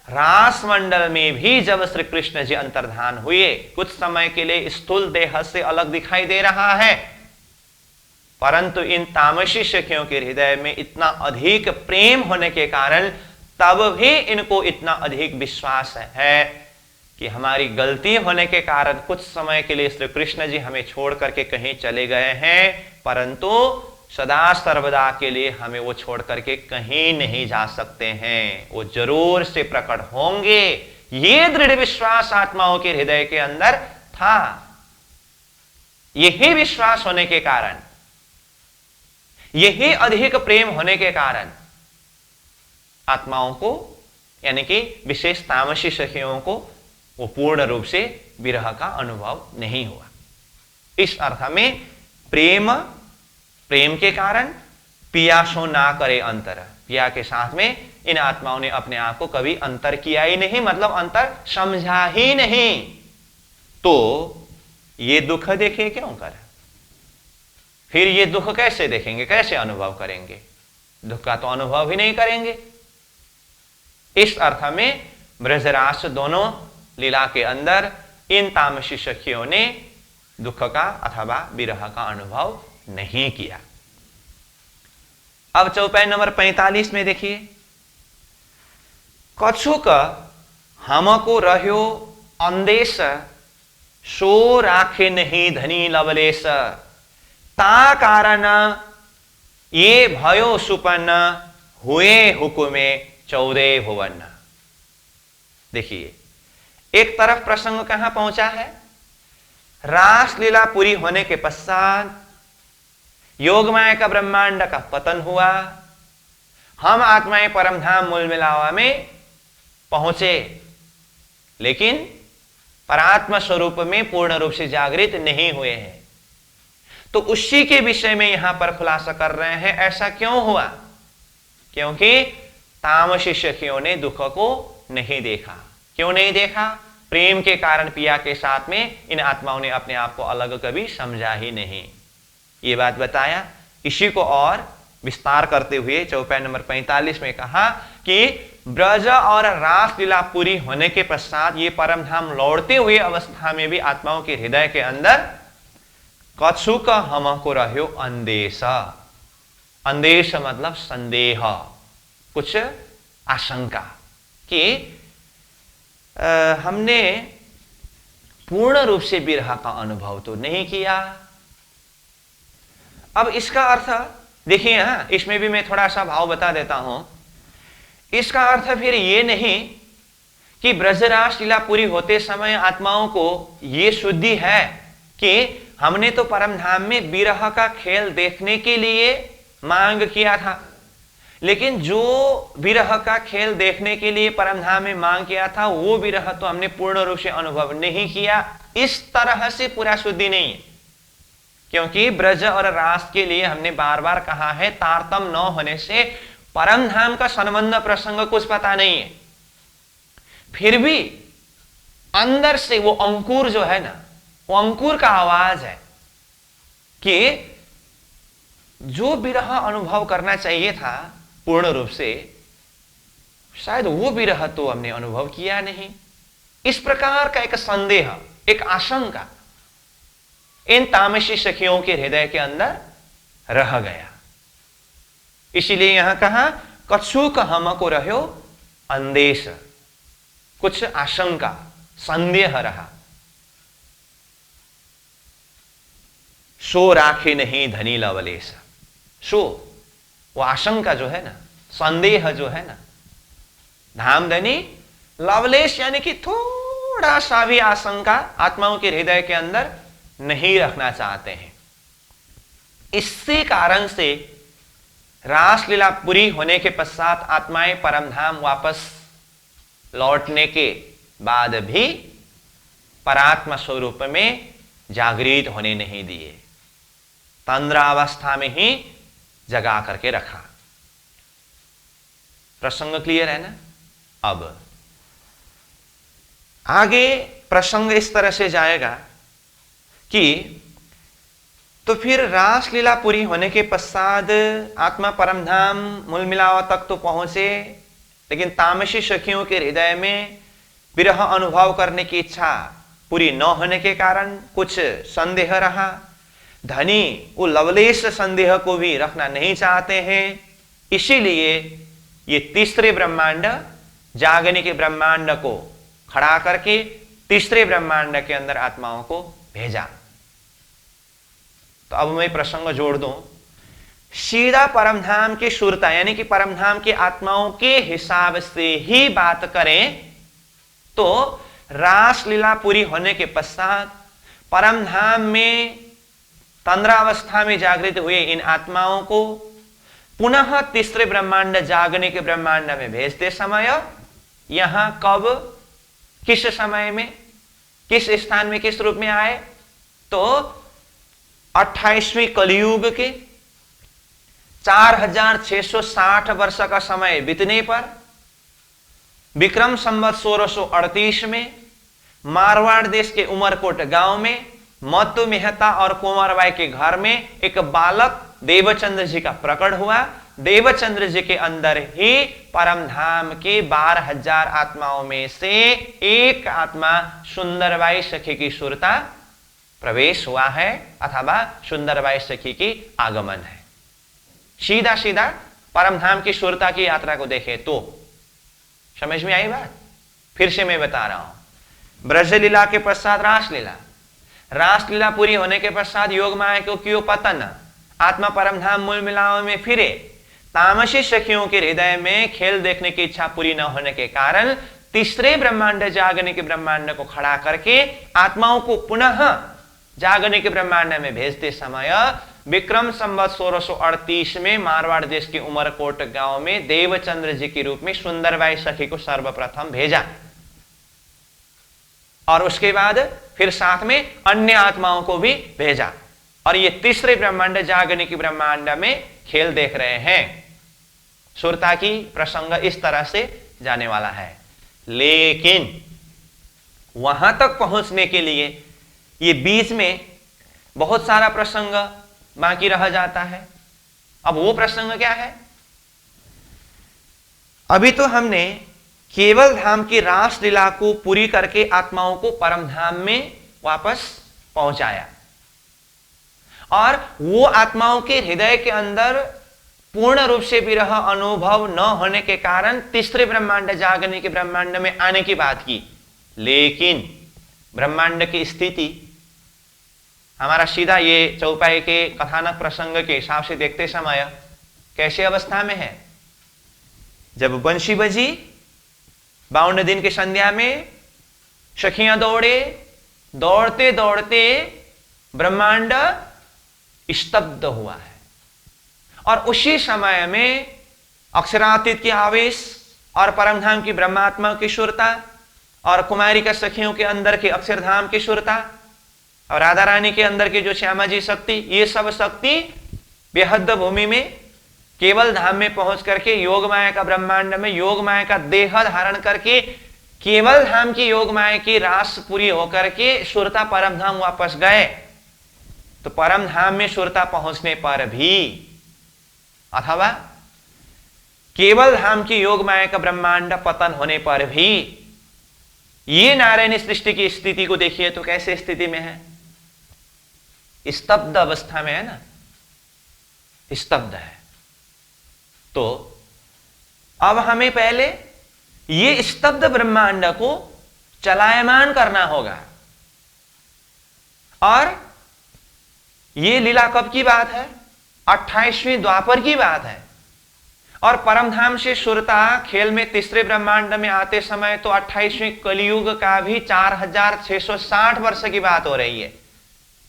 रास मंडल में भी जब श्री कृष्ण जी अंतर्धान हुए, कुछ समय के लिए स्थूल देह से अलग दिखाई दे रहा है, परंतु इन तामसी सखियों के हृदय में इतना अधिक प्रेम होने के कारण तब भी इनको इतना अधिक विश्वास है कि हमारी गलती होने के कारण कुछ समय के लिए श्री कृष्ण जी हमें छोड़ करके कहीं चले गए हैं, परंतु सदा सर्वदा के लिए हमें वो छोड़ करके कहीं नहीं जा सकते हैं, वो जरूर से प्रकट होंगे। ये दृढ़ विश्वास आत्माओं के हृदय के अंदर था। यही विश्वास होने के कारण, यही अधिक प्रेम होने के कारण आत्माओं को यानी कि विशेष तामसी सखियों को वो पूर्ण रूप से विरह का अनुभव नहीं हुआ। इस अर्थ में प्रेम, प्रेम के कारण पियासों ना करे अंतर, पिया के साथ में इन आत्माओं ने अपने आप को कभी अंतर किया ही नहीं, मतलब अंतर समझा ही नहीं, तो ये दुख देखे क्यों कर। फिर ये दुख कैसे देखेंगे, कैसे अनुभव करेंगे, दुख का तो अनुभव ही नहीं करेंगे। इस अर्थ में ब्रजरास दोनों लीला के अंदर इन तामसी सखियों ने दुख का अथवा विरह का अनुभव नहीं किया। अब चौपाई नंबर 45 में देखिए, कछुक हमको रह्यो अंदेश सो राखे नहीं धनी लवलेश, ता कारण ये भयो सुपन्न हुए हुकुमे 14 भुवन। देखिए, एक तरफ प्रसंग कहां पहुंचा है, रास लीला पूरी होने के पश्चात योगमाया का ब्रह्मांड का पतन हुआ, हम आत्माएं परमधाम मूल मिलावा में पहुंचे, लेकिन परात्मा स्वरूप में पूर्ण रूप से जागृत नहीं हुए हैं। तो उसी के विषय में यहां पर खुलासा कर रहे हैं, ऐसा क्यों हुआ, क्योंकि तामसी सखियों ने दुख को नहीं देखा। क्यों नहीं देखा? प्रेम के कारण पिया के साथ में इन आत्माओं ने अपने आप को अलग कभी समझा ही नहीं। ये बात बताया। इसी को और विस्तार करते हुए चौपाई नंबर 45 में कहा कि ब्रज और रास लीला पूरी होने के पश्चात ये परम धाम लौटते हुए अवस्था में भी आत्माओं के हृदय के अंदर कछुक हमको रह्यो अंदेश। अंदेश मतलब संदेह, कुछ आशंका कि हमने पूर्ण रूप से विरह का अनुभव तो नहीं किया। अब इसका अर्थ देखिए, यहां इसमें भी मैं थोड़ा सा भाव बता देता हूं। इसका अर्थ फिर ये नहीं कि ब्रजरास लीला पूरी होते समय आत्माओं को ये शुद्धि है कि हमने तो परम धाम में विरह का खेल देखने के लिए मांग किया था, लेकिन जो विरह का खेल देखने के लिए परम धाम में मांग किया था वो विरह तो हमने पूर्ण रूप से अनुभव नहीं किया। इस तरह से पूरा शुद्धि नहीं है, क्योंकि ब्रज और रास के लिए हमने बार बार कहा है तारतम न होने से परम धाम का संबंध प्रसंग कुछ पता नहीं है। फिर भी अंदर से वो अंकुर जो है ना, वो अंकुर का आवाज है कि जो विरह अनुभव करना चाहिए था पूर्ण रूप से, शायद वो विरह तो हमने अनुभव किया नहीं। इस प्रकार का एक संदेह, एक आशंका इन तामसी सखियों के हृदय के अंदर रह गया। इसीलिए यहां कहा कछुक हमको रह्यो अंदेश, कुछ आशंका, संदेह रहा। सो राखे नहीं धनी लवलेश। सो वो आशंका जो है ना, संदेह जो है ना, धामधनी लवलेश यानी कि थोड़ा सा भी आशंका आत्माओं के हृदय के अंदर नहीं रखना चाहते हैं। इससे कारण से रासलीला पूरी होने के पश्चात आत्माएं परमधाम वापस लौटने के बाद भी परात्मा स्वरूप में जागृत होने नहीं दिए, तंद्रावस्था में ही जगा करके रखा। प्रसंग क्लियर है ना? अब आगे प्रसंग इस तरह से जाएगा कि तो फिर रासलीला पूरी होने के पश्चात आत्मा परमधाम मूल मिलावा तक तो पहुंचे, लेकिन तामसी सखियों के हृदय में विरह अनुभव करने की इच्छा पूरी न होने के कारण कुछ संदेह रहा। धनी वो लवलेश संदेह को भी रखना नहीं चाहते हैं, इसीलिए ये तीसरे ब्रह्मांड जागने के ब्रह्मांड को खड़ा करके तीसरे ब्रह्मांड के अंदर आत्माओं को भेजा। तो अब मैं प्रसंग जोड़ दूं, सीधा परमधाम की सुरता यानी कि परमधाम की आत्माओं के हिसाब से ही बात करें तो रासलीला पूरी होने के पश्चात परमधाम में तंद्रावस्था में जागृत हुए इन आत्माओं को पुनः तीसरे ब्रह्मांड जागने के ब्रह्मांड में भेजते समय यहां कब, किस समय में, किस स्थान में, किस रूप में आए? तो 28वें कलयुग के 4660 वर्ष का समय बीतने पर विक्रम संवत 1638 में मारवाड़ देश के उमरकोट गांव में मत्तु मेहता और कुंवरबाई के घर में एक बालक देवचंद्र जी का प्रकट हुआ। देवचंद्र जी के अंदर ही परमधाम के 12,000 आत्माओं में से एक आत्मा सुंदरबाई सखी की सुरता प्रवेश हुआ है अथवा सुंदरबाई सखी की आगमन है। सीधा सीधा परमधाम की सुरता की यात्रा को देखें तो समझ में आई बात? फिर से मैं बता रहा हूं, ब्रजलीला के पश्चात रासलीला, रासलीला पूरी होने के पश्चात योग माया को क्यों पतन, आत्मा परमधाम मूल मिलाव में फिरे। तामसी सखियों के हृदय में खेल देखने की इच्छा पूरी न होने के कारण तीसरे ब्रह्मांड जागने के ब्रह्मांड को खड़ा करके आत्माओं को पुनः जागने के ब्रह्मांड में भेजते समय विक्रम संवत 1638 में मारवाड़ देश के उमरकोट गांव में देवचंद्र जी के रूप में सुंदरबाई सखी को सर्वप्रथम भेजा और उसके बाद फिर साथ में अन्य आत्माओं को भी भेजा और ये तीसरे ब्रह्मांड जागने के ब्रह्मांड में खेल देख रहे हैं। सुरता की प्रसंग इस तरह से जाने वाला है। लेकिन वहां तक पहुंचने के लिए ये बीच में बहुत सारा प्रसंग बाकी रह जाता है। अब वो प्रसंग क्या है? अभी तो हमने केवल धाम की रास लीला को पूरी करके आत्माओं को परम धाम में वापस पहुंचाया, और वो आत्माओं के हृदय के अंदर पूर्ण रूप से विरह अनुभव न होने के कारण तीसरे ब्रह्मांड जागने के ब्रह्मांड में आने की बात की। लेकिन ब्रह्मांड की स्थिति हमारा सीधा ये चौपाई के कथानक प्रसंग के हिसाब से देखते समय कैसे अवस्था में है? जब बंशी बजी 52 दिन की संध्या में सखियां दौड़े, दौड़ते दौड़ते ब्रह्मांड स्तब्ध हुआ है, और उसी समय में अक्षरातीत की आवेश और परमधाम की ब्रह्मात्मा की सुरता और कुमारी का सखियों के अंदर की अक्षरधाम की सुरता और राधा रानी के अंदर की जो श्यामा जी शक्ति, ये सब शक्ति बेहद भूमि में केवल धाम में पहुंच करके योग माया का ब्रह्मांड में योग माया का देह धारण करके केवल धाम की योग माया की रास पूरी होकर के सुरता परम धाम वापस गए। तो परम धाम में सुरता पहुंचने पर भी अथवा केवल धाम की योग माया का ब्रह्मांड पतन होने पर भी ये नारायणी सृष्टि की स्थिति को देखिए तो कैसे स्थिति में है? स्तब्ध अवस्था में है ना, स्तब्ध है। तो अब हमें पहले ये स्तब्ध ब्रह्मांड को चलायमान करना होगा। और ये लीला कब की बात है? 28वें द्वापर की बात है। और परमधाम से सुरता खेल में तीसरे ब्रह्मांड में आते समय तो 28वें कलियुग का भी 4660 वर्ष की बात हो रही है।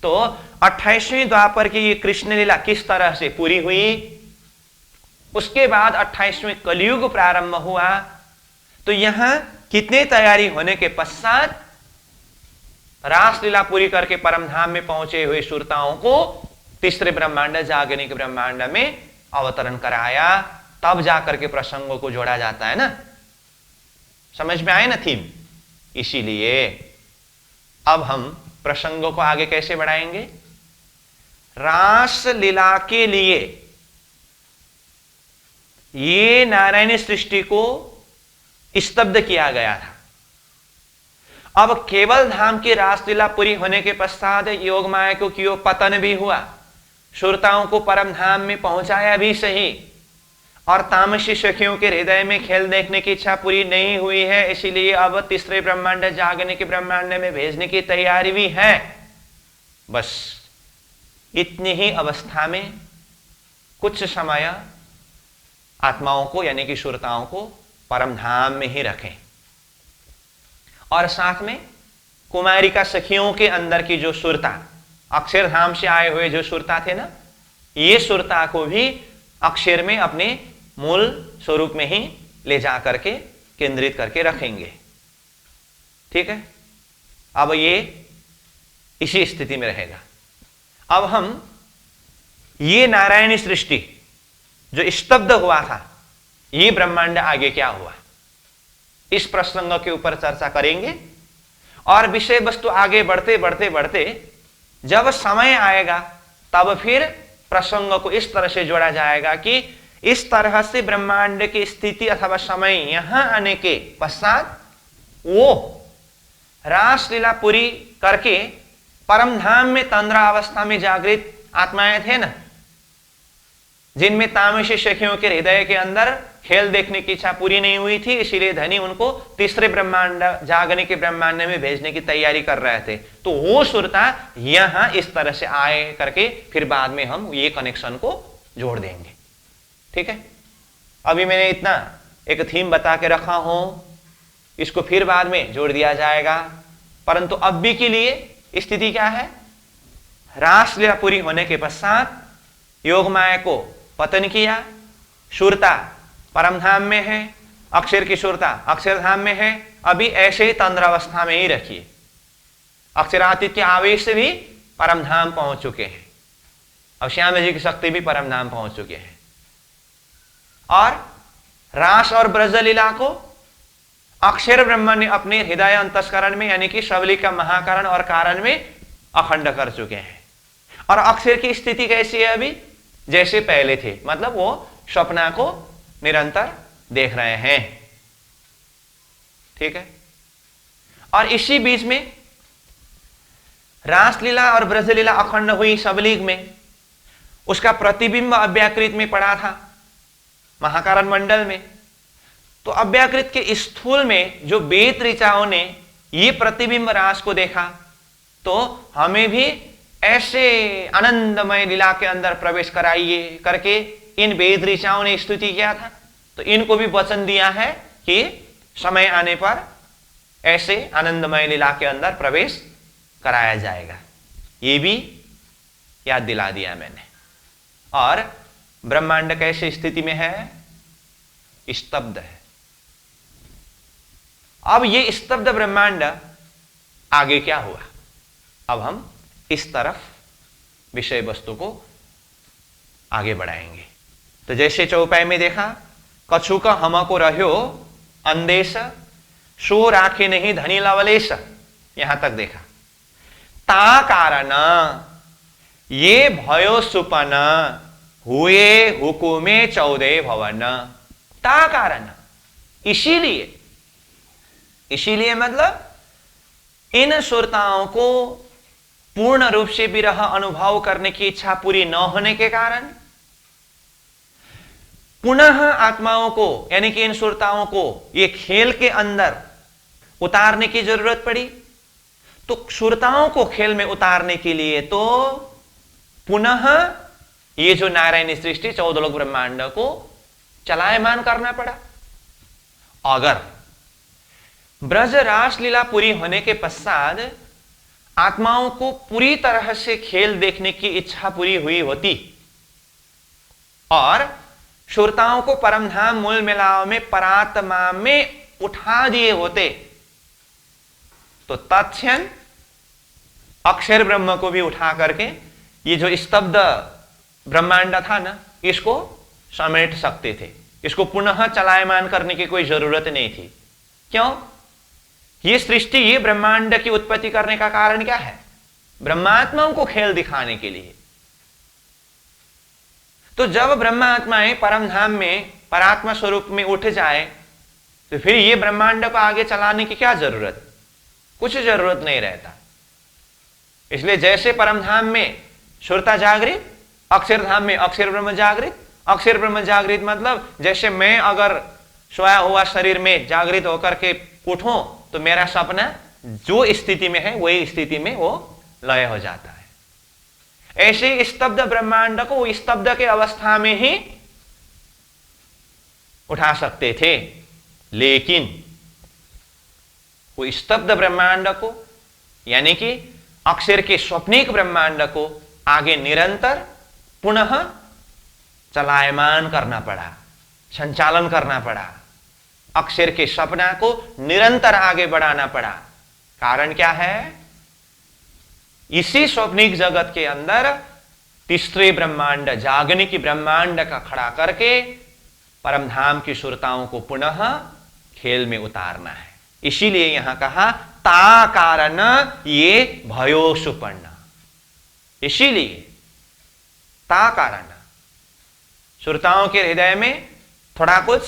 तो 28वें द्वापर की ये कृष्ण लीला किस तरह से पूरी हुई, उसके बाद 28वें कलियुग प्रारंभ हुआ। तो यहां कितने तैयारी होने के पश्चात रास लीला पूरी करके परमधाम में पहुंचे हुए सुरताओं को तीसरे ब्रह्मांड जागने के ब्रह्मांड में अवतरण कराया, तब जाकर के प्रसंगों को जोड़ा जाता है ना। समझ में आए ना थीम? इसीलिए अब हम प्रसंगों को आगे कैसे बढ़ाएंगे? रास लीला के लिए ये नारायणी सृष्टि को स्तब्ध किया गया था। अब केवल धाम की रासलीला पूरी होने के पश्चात योग माया को क्यों पतन भी हुआ, सुरताओं को परम धाम में पहुंचाया भी सही, और तामसी सखियों के हृदय में खेल देखने की इच्छा पूरी नहीं हुई है, इसीलिए अब तीसरे ब्रह्मांड जागने के ब्रह्मांड में भेजने की तैयारी भी है। बस इतनी ही अवस्था में कुछ समय आत्माओं को यानी कि सुरताओं को परम धाम में ही रखें, और साथ में कुमारी का सखियों के अंदर की जो सुरता, अक्षरधाम से आए हुए जो सुरता थे ना, ये सुरता को भी अक्षर में अपने मूल स्वरूप में ही ले जा करके केंद्रित करके रखेंगे। ठीक है, अब ये इसी स्थिति में रहेगा। अब हम ये नारायणी सृष्टि जो स्तब्ध हुआ था, ये ब्रह्मांड आगे क्या हुआ, इस प्रसंग के ऊपर चर्चा करेंगे। और विषय वस्तु आगे बढ़ते बढ़ते बढ़ते जब समय आएगा तब फिर प्रसंग को इस तरह से जोड़ा जाएगा कि इस तरह से ब्रह्मांड की स्थिति अथवा समय यहां आने के पश्चात वो रास लीला पूरी करके परम धाम में तंद्रा अवस्था में जागृत आत्माएं थे ना, जिनमें तामसी सखियों के हृदय के अंदर खेल देखने की इच्छा पूरी नहीं हुई थी, इसीलिए धनी उनको तीसरे ब्रह्मांड जागने के ब्रह्मांड में भेजने की तैयारी कर रहे थे। तो वो सुरता यहां इस तरह से आए करके फिर बाद में हम ये कनेक्शन को जोड़ देंगे। ठीक है, अभी मैंने इतना एक थीम बता के रखा हूं, इसको फिर बाद में जोड़ दिया जाएगा। परंतु अब भी के लिए स्थिति क्या है? रास लीला पूरी होने के पश्चात योग माया को पतन किया, सुरता परमधाम में है, अक्षर की सुरता अक्षरधाम में है, अभी ऐसे ही तंद्रावस्था में ही रखिए। अक्षरातीत के आवेश से भी परमधाम पहुंच चुके हैं, अब श्याम जी की शक्ति भी परमधाम पहुंच चुके हैं। और रास और ब्रजलीला को अक्षर ब्रह्म ने अपने हृदय अंतस्करण में यानी कि शबली का महाकरण और कारण में अखंड कर चुके हैं। और अक्षर की स्थिति कैसी है अभी? जैसे पहले थे, मतलब वो स्वप्ना को निरंतर देख रहे हैं। ठीक है। और इसी बीच में रासलीला और ब्रजलीला अखंड हुई सबलीग में, उसका प्रतिबिंब अव्याकृत में पड़ा था महाकारण मंडल में। तो अव्याकृत के स्थूल में जो वेद ऋचाओं ने ये प्रतिबिंब रास को देखा, तो हमें भी ऐसे आनंदमय लीला के अंदर प्रवेश कराइए करके इन वेद ऋचाओं ने स्तुति किया था। तो इनको भी वचन दिया है कि समय आने पर ऐसे आनंदमय लीला के अंदर प्रवेश कराया जाएगा। ये भी याद दिला दिया मैंने। और ब्रह्मांड कैसी स्थिति में है? स्तब्ध है। अब ये स्तब्ध ब्रह्मांड आगे क्या हुआ? अब हम इस तरफ विषय वस्तु को आगे बढ़ाएंगे। तो जैसे चौपाई में देखा, कछु का हमको रहो अंदेश, सो राखे नहीं धनी लवलेश, यहां तक देखा। ता कारण ये भयो सुपन हुए हुकुमे 14 भवन। ता कारण, इसीलिए मतलब इन सुरताओं को पूर्ण रूप से विरह अनुभव करने की इच्छा पूरी न होने के कारण पुनः आत्माओं को यानी कि इन सुरताओं को ये खेल के अंदर उतारने की जरूरत पड़ी। तो सुरताओं को खेल में उतारने के लिए तो पुनः ये जो नारायणी सृष्टि 14 लोक ब्रह्मांड को चलायमान करना पड़ा। अगर ब्रज रास लीला पूरी होने के पश्चात आत्माओं को पूरी तरह से खेल देखने की इच्छा पूरी हुई होती और सुरताओं को परमधाम मूल मिलाव में परात्मा में उठा दिए होते, तो तत्क्षण अक्षर ब्रह्म को भी उठा करके ये जो स्तब्ध ब्रह्मांड था ना, इसको समेट सकते थे। इसको पुनः चलायमान करने की कोई जरूरत नहीं थी। क्यों? ये सृष्टि, ये ब्रह्मांड की उत्पत्ति करने का कारण क्या है? ब्रह्मात्माओं को खेल दिखाने के लिए। तो जब ब्रह्मात्माएं परमधाम में परात्मा स्वरूप में उठ जाए, तो फिर ये ब्रह्मांड को आगे चलाने की क्या जरूरत? कुछ जरूरत नहीं रहता। इसलिए जैसे परमधाम में सुरता जागृत, अक्षरधाम में अक्षर ब्रह्म जागृत। अक्षर ब्रह्म जागृत मतलब जैसे मैं अगर सोया हुआ शरीर में जागृत होकर के उठूं, तो मेरा सपना जो स्थिति में है वही स्थिति में वो लय हो जाता है। ऐसे स्तब्ध ब्रह्मांड को वो स्तब्ध के अवस्था में ही उठा सकते थे, लेकिन वो स्तब्ध ब्रह्मांड को यानी कि अक्षर के स्वप्निक ब्रह्मांड को आगे निरंतर पुनः चलायमान करना पड़ा, संचालन करना पड़ा। अक्षर के सपना को निरंतर आगे बढ़ाना पड़ा। कारण क्या है? इसी स्वप्निक जगत के अंदर तीसरे ब्रह्मांड जागने की ब्रह्मांड का खड़ा करके परमधाम की सुरताओं को पुनः खेल में उतारना है। इसीलिए यहां कहा ता कारण ये भयो सुपर्ण। इसीलिए ता कारण सुरताओं के हृदय में थोड़ा कुछ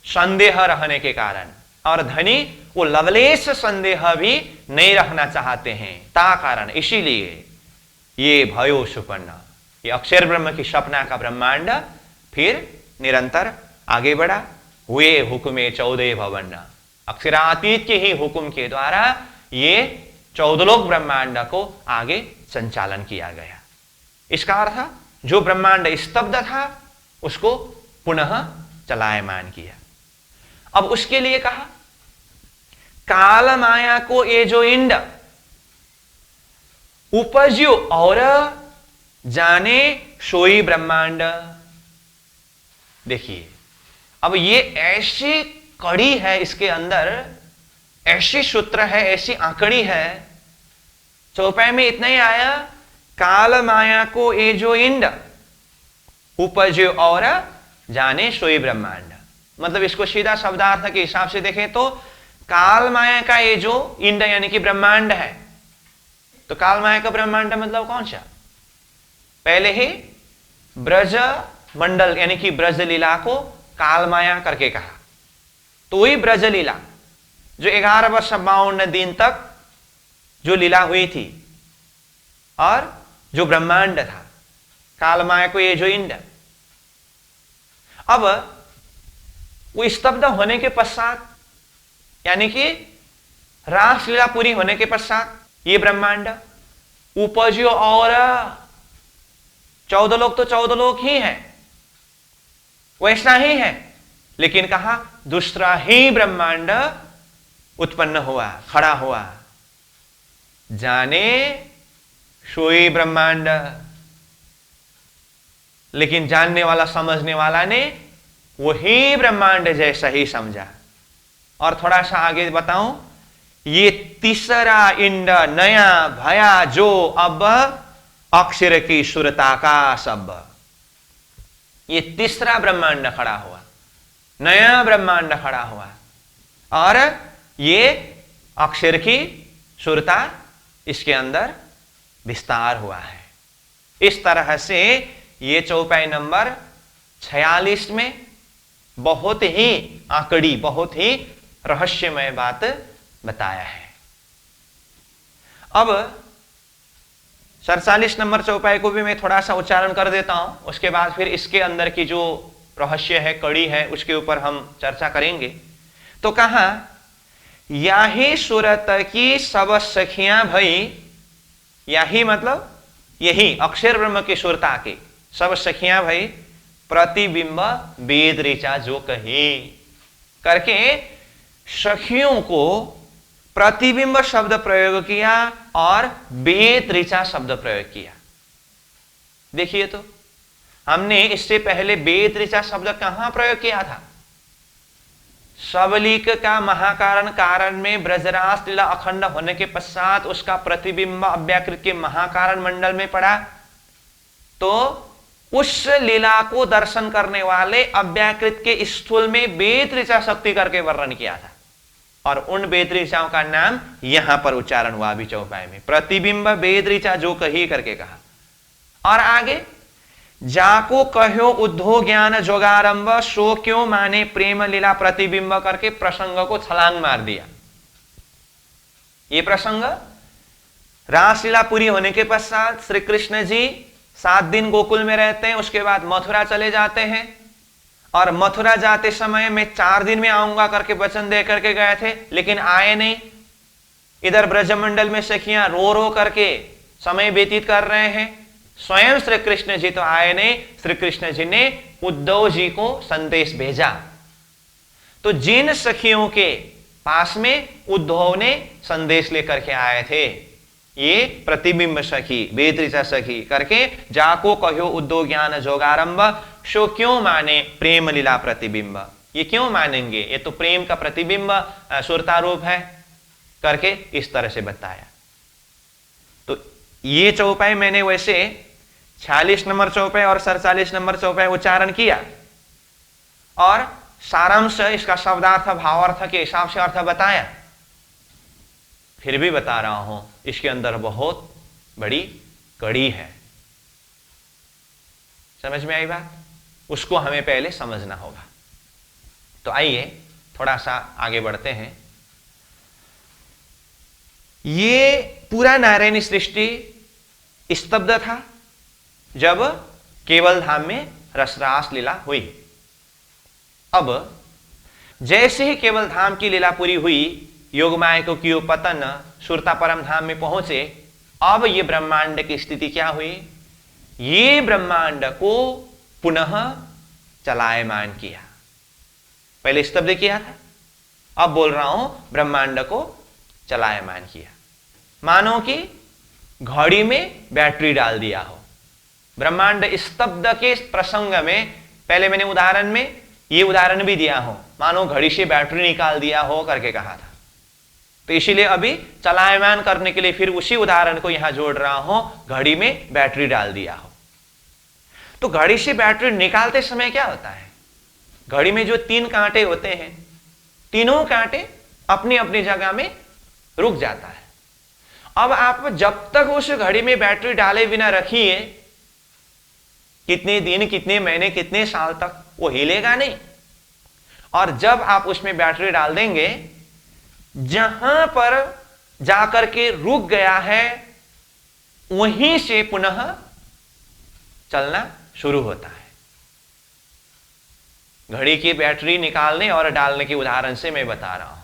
संदेह रहने के कारण, और धनी वो लवलेश संदेह भी नहीं रखना चाहते हैं। ता कारण इसीलिए ये भयो सुपर्ण, ये अक्षर ब्रह्म की सपना का ब्रह्मांड फिर निरंतर आगे बढ़ा। हुए हुक्मे 14 भवन, अक्षरातीत के ही हुक्म के द्वारा ये 14 लोक ब्रह्मांड को आगे संचालन किया गया। इसका अर्थ जो ब्रह्मांड स्तब्ध था उसको पुनः चलायमान किया। अब उसके लिए कहा काल माया को ये जो इंड उपज्यो और जाने सोई ब्रह्मांड। देखिए, अब ये ऐसी कड़ी है, इसके अंदर ऐसी सूत्र है, ऐसी आंकड़ी है। चौपाई में इतना ही आया, काल माया को ये जो इंड उपज्यो और जाने सोई ब्रह्मांड। मतलब इसको सीधा शब्दार्थ के हिसाब से देखें तो काल माया का ये जो इंड यानी कि ब्रह्मांड है, तो काल माया का ब्रह्मांड मतलब कौन सा? पहले ही ब्रज मंडल यानी कि ब्रज लीला को काल माया करके कहा, तो वही ब्रज लीला जो 11 वर्ष 52 दिन तक जो लीला हुई थी और जो ब्रह्मांड था, काल माया को ये जो इंड, अब वो स्तब्ध होने के पश्चात यानी कि रासलीला पूरी होने के पश्चात ये ब्रह्मांड उपजो और 14 लोग तो 14 लोग ही हैं, वैसा ही है, लेकिन कहा दूसरा ही ब्रह्मांड उत्पन्न हुआ, खड़ा हुआ। जाने सोई ब्रह्मांड, लेकिन जानने वाला समझने वाला ने वही ब्रह्मांड जैसा ही समझा। और थोड़ा सा आगे बताऊं, ये तीसरा इंड नया भया जो अब अक्षर की सुरताकाश, अब ये तीसरा ब्रह्मांड खड़ा हुआ, नया ब्रह्मांड खड़ा हुआ और ये अक्षर की सुरता इसके अंदर विस्तार हुआ है। इस तरह से ये चौपाई नंबर 46 में बहुत ही आंकड़ी, बहुत ही रहस्यमय बात बताया है। अब 47 नंबर चौपाई को भी मैं थोड़ा सा उच्चारण कर देता हूं, उसके बाद फिर इसके अंदर की जो रहस्य है, कड़ी है, उसके ऊपर हम चर्चा करेंगे। तो कहा याही सूरत की सब सखियां भई, याही मतलब यही अक्षर ब्रह्म की सुरता की सब सखियां भई प्रतिबिंब वेद ऋचा जो कही करके सखियों को प्रतिबिंब शब्द प्रयोग किया और वेद ऋचा शब्द प्रयोग किया। देखिए तो हमने इससे पहले वेद ऋचा शब्द कहां प्रयोग किया था? सबलीक का महाकारण कारण में ब्रजरास लीला अखंड होने के पश्चात उसका प्रतिबिंब अव्याकृत के महाकारण मंडल में पड़ा, तो उस लीला को दर्शन करने वाले अव्याकृत के स्थूल में वेद ऋचा शक्ति करके वर्णन किया था और उन वेद ऋचाओं का नाम यहां पर उच्चारण हुआ अभी चौपाई में, प्रतिबिंब वेद ऋचा जो कही करके कहा। और आगे जाको कहो उद्धो ज्ञान जोगारंभ सो क्यों माने प्रेम लीला प्रतिबिंब करके प्रसंग को छलांग मार दिया। ये प्रसंग रासलीला पूरी होने के पश्चात श्री कृष्ण जी 7 दिन गोकुल में रहते हैं, उसके बाद मथुरा चले जाते हैं और मथुरा जाते समय मैं 4 दिन में आऊंगा करके वचन दे करके गए थे, लेकिन आए नहीं। इधर ब्रजमंडल में सखियां रो रो करके समय व्यतीत कर रहे हैं, स्वयं श्री कृष्ण जी तो आए नहीं। श्री कृष्ण जी ने उद्धव जी को संदेश भेजा, तो जिन सखियों के पास में उद्धव ने संदेश लेकर के आए थे, ये प्रतिबिंब सखी वेद ऋचा सखी करके जाको कहो उद्धव ज्ञान जोगारंभ सो क्यों माने प्रेम लीला प्रतिबिंब। ये क्यों मानेंगे, ये तो प्रेम का प्रतिबिंब सुरता रूप है करके इस तरह से बताया। तो ये चौपाई मैंने वैसे 46 नंबर चौपाई और 47 नंबर चौपाई उच्चारण किया और सारांश इसका शब्दार्थ भावार्थ के हिसाब से अर्थ बताया। फिर भी बता रहा हूं, इसके अंदर बहुत बड़ी कड़ी है। समझ में आई बात? उसको हमें पहले समझना होगा। तो आइए थोड़ा सा आगे बढ़ते हैं। ये पूरा नारायणी सृष्टि स्तब्ध था जब केवल धाम में रसरास लीला हुई। अब जैसे ही केवल धाम की लीला पूरी हुई, योगमाया को कियो पतन, सुरता परम धाम में पहुंचे, अब ये ब्रह्मांड की स्थिति क्या हुई? ये ब्रह्मांड को पुनः चलायमान किया। पहले स्तब्ध किया था, अब बोल रहा हूं ब्रह्मांड को चलायमान किया। मानो कि घड़ी में बैटरी डाल दिया हो। ब्रह्मांड स्तब्ध के प्रसंग में पहले मैंने उदाहरण में ये उदाहरण भी दिया हो, मानो घड़ी से बैटरी निकाल दिया हो करके कहा था। तो इसीलिए अभी चलायमान करने के लिए फिर उसी उदाहरण को यहां जोड़ रहा हूं, घड़ी में बैटरी डाल दिया हो। तो घड़ी से बैटरी निकालते समय क्या होता है? घड़ी में जो 3 कांटे होते हैं, तीनों कांटे अपनी अपनी जगह में रुक जाता है। अब आप जब तक उस घड़ी में बैटरी डाले बिना रखिए, कितने दिन, कितने महीने, कितने साल तक वो हिलेगा नहीं। और जब आप उसमें बैटरी डाल देंगे, जहां पर जाकर के रुक गया है वहीं से पुनः चलना शुरू होता है। घड़ी की बैटरी निकालने और डालने के उदाहरण से मैं बता रहा हूं।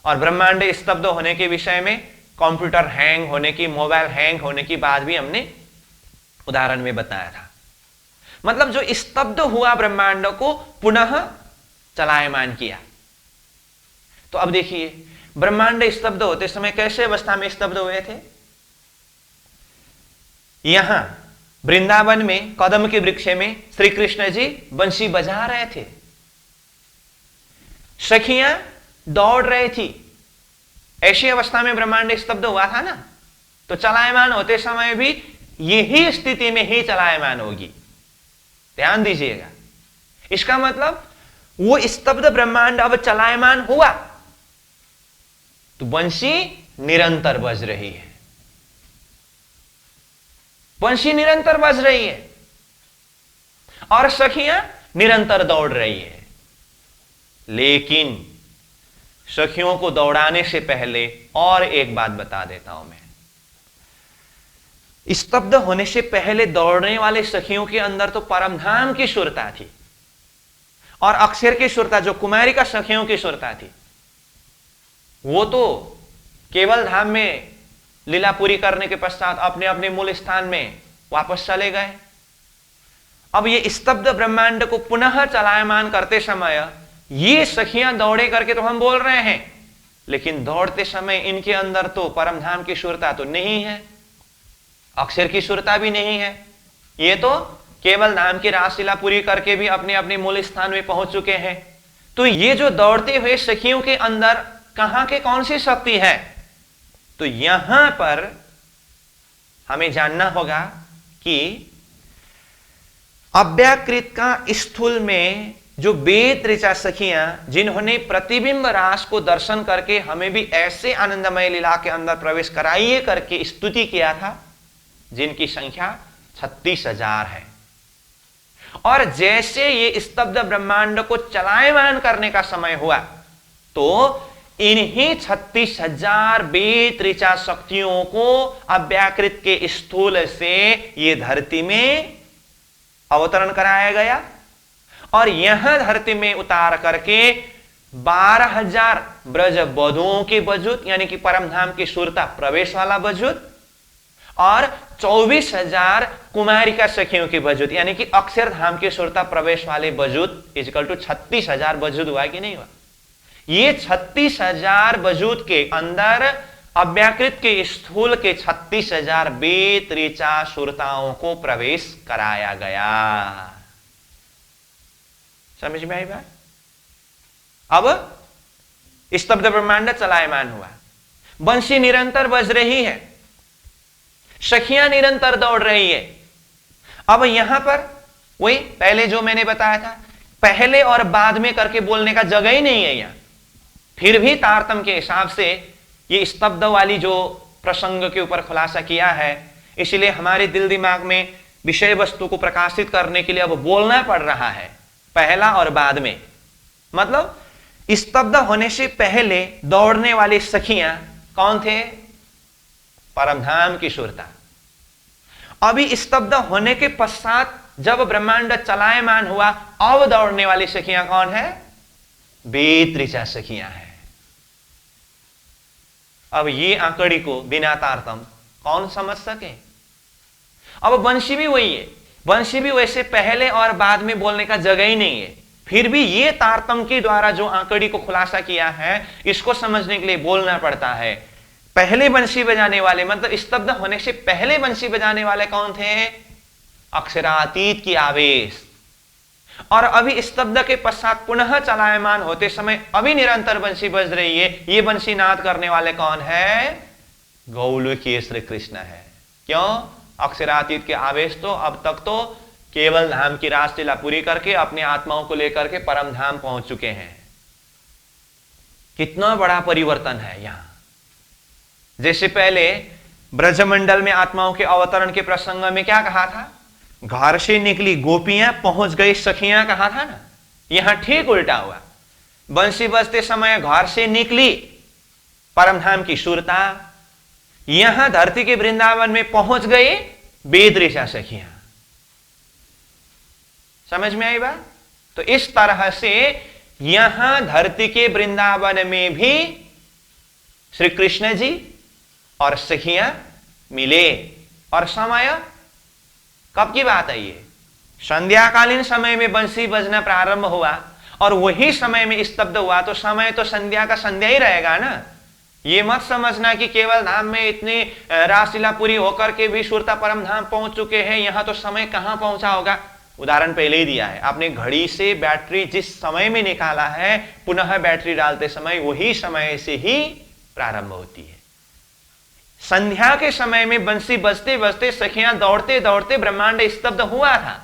और ब्रह्मांड स्तब्ध होने के विषय में, कंप्यूटर हैंग होने की, मोबाइल हैंग होने की बात भी हमने उदाहरण में बताया था। मतलब जो स्तब्ध हुआ ब्रह्मांड को पुनः चलायमान किया। तो अब देखिए, ब्रह्मांड स्तब्ध होते समय कैसे अवस्था में स्तब्ध हुए थे? यहां वृंदावन में कदम के वृक्ष में श्री कृष्ण जी बंसी बजा रहे थे, सखियां दौड़ रही थी। ऐसी अवस्था में ब्रह्मांड स्तब्ध हुआ था ना। तो चलायमान होते समय भी यही स्थिति में ही चलायमान होगी। ध्यान दीजिएगा। इसका मतलब वो स्तब्ध ब्रह्मांड अब चलायमान हुआ तो बंसी निरंतर बज रही है, बंसी निरंतर बज रही है और सखियां निरंतर दौड़ रही है। लेकिन सखियों को दौड़ाने से पहले और एक बात बता देता हूं मैं। स्तब्ध होने से पहले दौड़ने वाले सखियों के अंदर तो परमधाम की सुरता थी और अक्षर की सुरता, जो कुमारिका सखियों की सुरता थी, वो तो केवल धाम में लीला पूरी करने के पश्चात अपने अपने मूल स्थान में वापस चले गए। अब ये स्तब्ध ब्रह्मांड को पुनः चलायमान करते समय ये सखियां दौड़े करके तो हम बोल रहे हैं, लेकिन दौड़ते समय इनके अंदर तो परमधाम की सुरता तो नहीं है, अक्षर की सुरता भी नहीं है। ये तो केवल नाम की रासलीला पूरी करके भी अपने अपने मूल स्थान में पहुंच चुके हैं। तो ये जो दौड़ते हुए सखियों के अंदर कहां के कौन सी शक्ति है? तो यहां पर हमें जानना होगा कि अव्याकृत का स्थूल में जो वेद ऋचा सखियां, जिन्होंने प्रतिबिंब रास को दर्शन करके हमें भी ऐसे आनंदमय लीला के अंदर प्रवेश कराइए करके स्तुति किया था, जिनकी संख्या 36,000 है। और जैसे ये स्तब्ध ब्रह्मांड को चलायमान करने का समय हुआ तो इन्हीं 36,000 वेद ऋचा शक्तियों को अव्याकृत के स्थूल से ये धरती में अवतरण कराया गया और यहां धरती में उतार करके 12,000 ब्रज बधुओं के वजूद, यानी कि परमधाम की सुरता प्रवेश वाला वजूद, और 24,000 कुमारिका सखियों के वजूद, यानी कि अक्षरधाम की सुरता प्रवेश वाले वजूद इक्वल टू 36,000 वजूद हुआ कि नहीं हुआ? ये 36,000 वजूद के अंदर अव्याकृत के स्थूल के 36,000 वेद ऋचा सुरताओं को प्रवेश कराया गया। समझ में आई बात? अब स्तब्ध ब्रह्मांड चलायमान हुआ, बंसी निरंतर बज रही है, सखियां निरंतर दौड़ रही है। अब यहां पर वही पहले जो मैंने बताया था, पहले और बाद में करके बोलने का जगह ही नहीं है यहां। फिर भी तारतम्य के हिसाब से ये स्तब्ध वाली जो प्रसंग के ऊपर खुलासा किया है, इसलिए हमारे दिल दिमाग में विषय वस्तु को प्रकाशित करने के लिए अब बोलना पड़ रहा है पहला और बाद में। मतलब स्तब्ध होने से पहले दौड़ने वाली सखियां कौन थे? परमधाम की सुरता। अभी स्तब्ध होने के पश्चात जब ब्रह्मांड चलायमान हुआ, अब दौड़ने वाली सखियां कौन है? वेद ऋचा सखियां हैं। अब ये आंकड़ी को बिना तारतम्य कौन समझ सके? अब वंशी भी वही है, वंशी भी वैसे पहले और बाद में बोलने का जगह ही नहीं है। फिर भी ये तारतम्य के द्वारा जो आंकड़ी को खुलासा किया है, इसको समझने के लिए बोलना पड़ता है। पहले बंसी बजाने वाले, मतलब स्तब्ध होने से पहले बंसी बजाने वाले कौन थे? अक्षरातीत की आवेश। और अभी स्तब्ध के पश्चात पुनः चलायमान होते समय अभी निरंतर बंसी बज रही है। ये बंसी नाद करने वाले कौन है? गौलोकीय श्री कृष्ण है। क्यों? अक्षरातीत के आवेश तो अब तक तो केवल धाम की रासलीला पूरी करके अपने आत्माओं को लेकर के परम धाम पहुंच चुके हैं। कितना बड़ा परिवर्तन है यहां। जैसे पहले ब्रजमंडल में आत्माओं के अवतरण के प्रसंग में क्या कहा था, घर से निकली गोपियां पहुंच गई सखियां कहा था ना, यहां ठीक उल्टा हुआ। बंसी बजते समय घर से निकली परमधाम की सुरता, यहां धरती के वृंदावन में पहुंच गए वेद ऋचा सखियां। समझ में आई बात? तो इस तरह से यहां धरती के वृंदावन में भी श्री कृष्ण जी और सखियां मिले। और समय कब की बात है ये? संध्याकालीन समय में बंसी बजना प्रारंभ हुआ और वही समय में स्तब्ध हुआ, तो समय तो संध्या का संध्या ही रहेगा ना। ये मत समझना कि केवल धाम में इतनी रासलीला पूरी होकर के भी सुरता परम धाम पहुंच चुके हैं, यहां तो समय कहां पहुंचा होगा। उदाहरण पहले ही दिया है, आपने घड़ी से बैटरी जिस समय में निकाला है, पुनः बैटरी डालते समय वही समय से ही प्रारंभ होती है। संध्या के समय में बंसी बजते बजते सखियां दौड़ते दौड़ते ब्रह्मांड स्तब्ध हुआ था,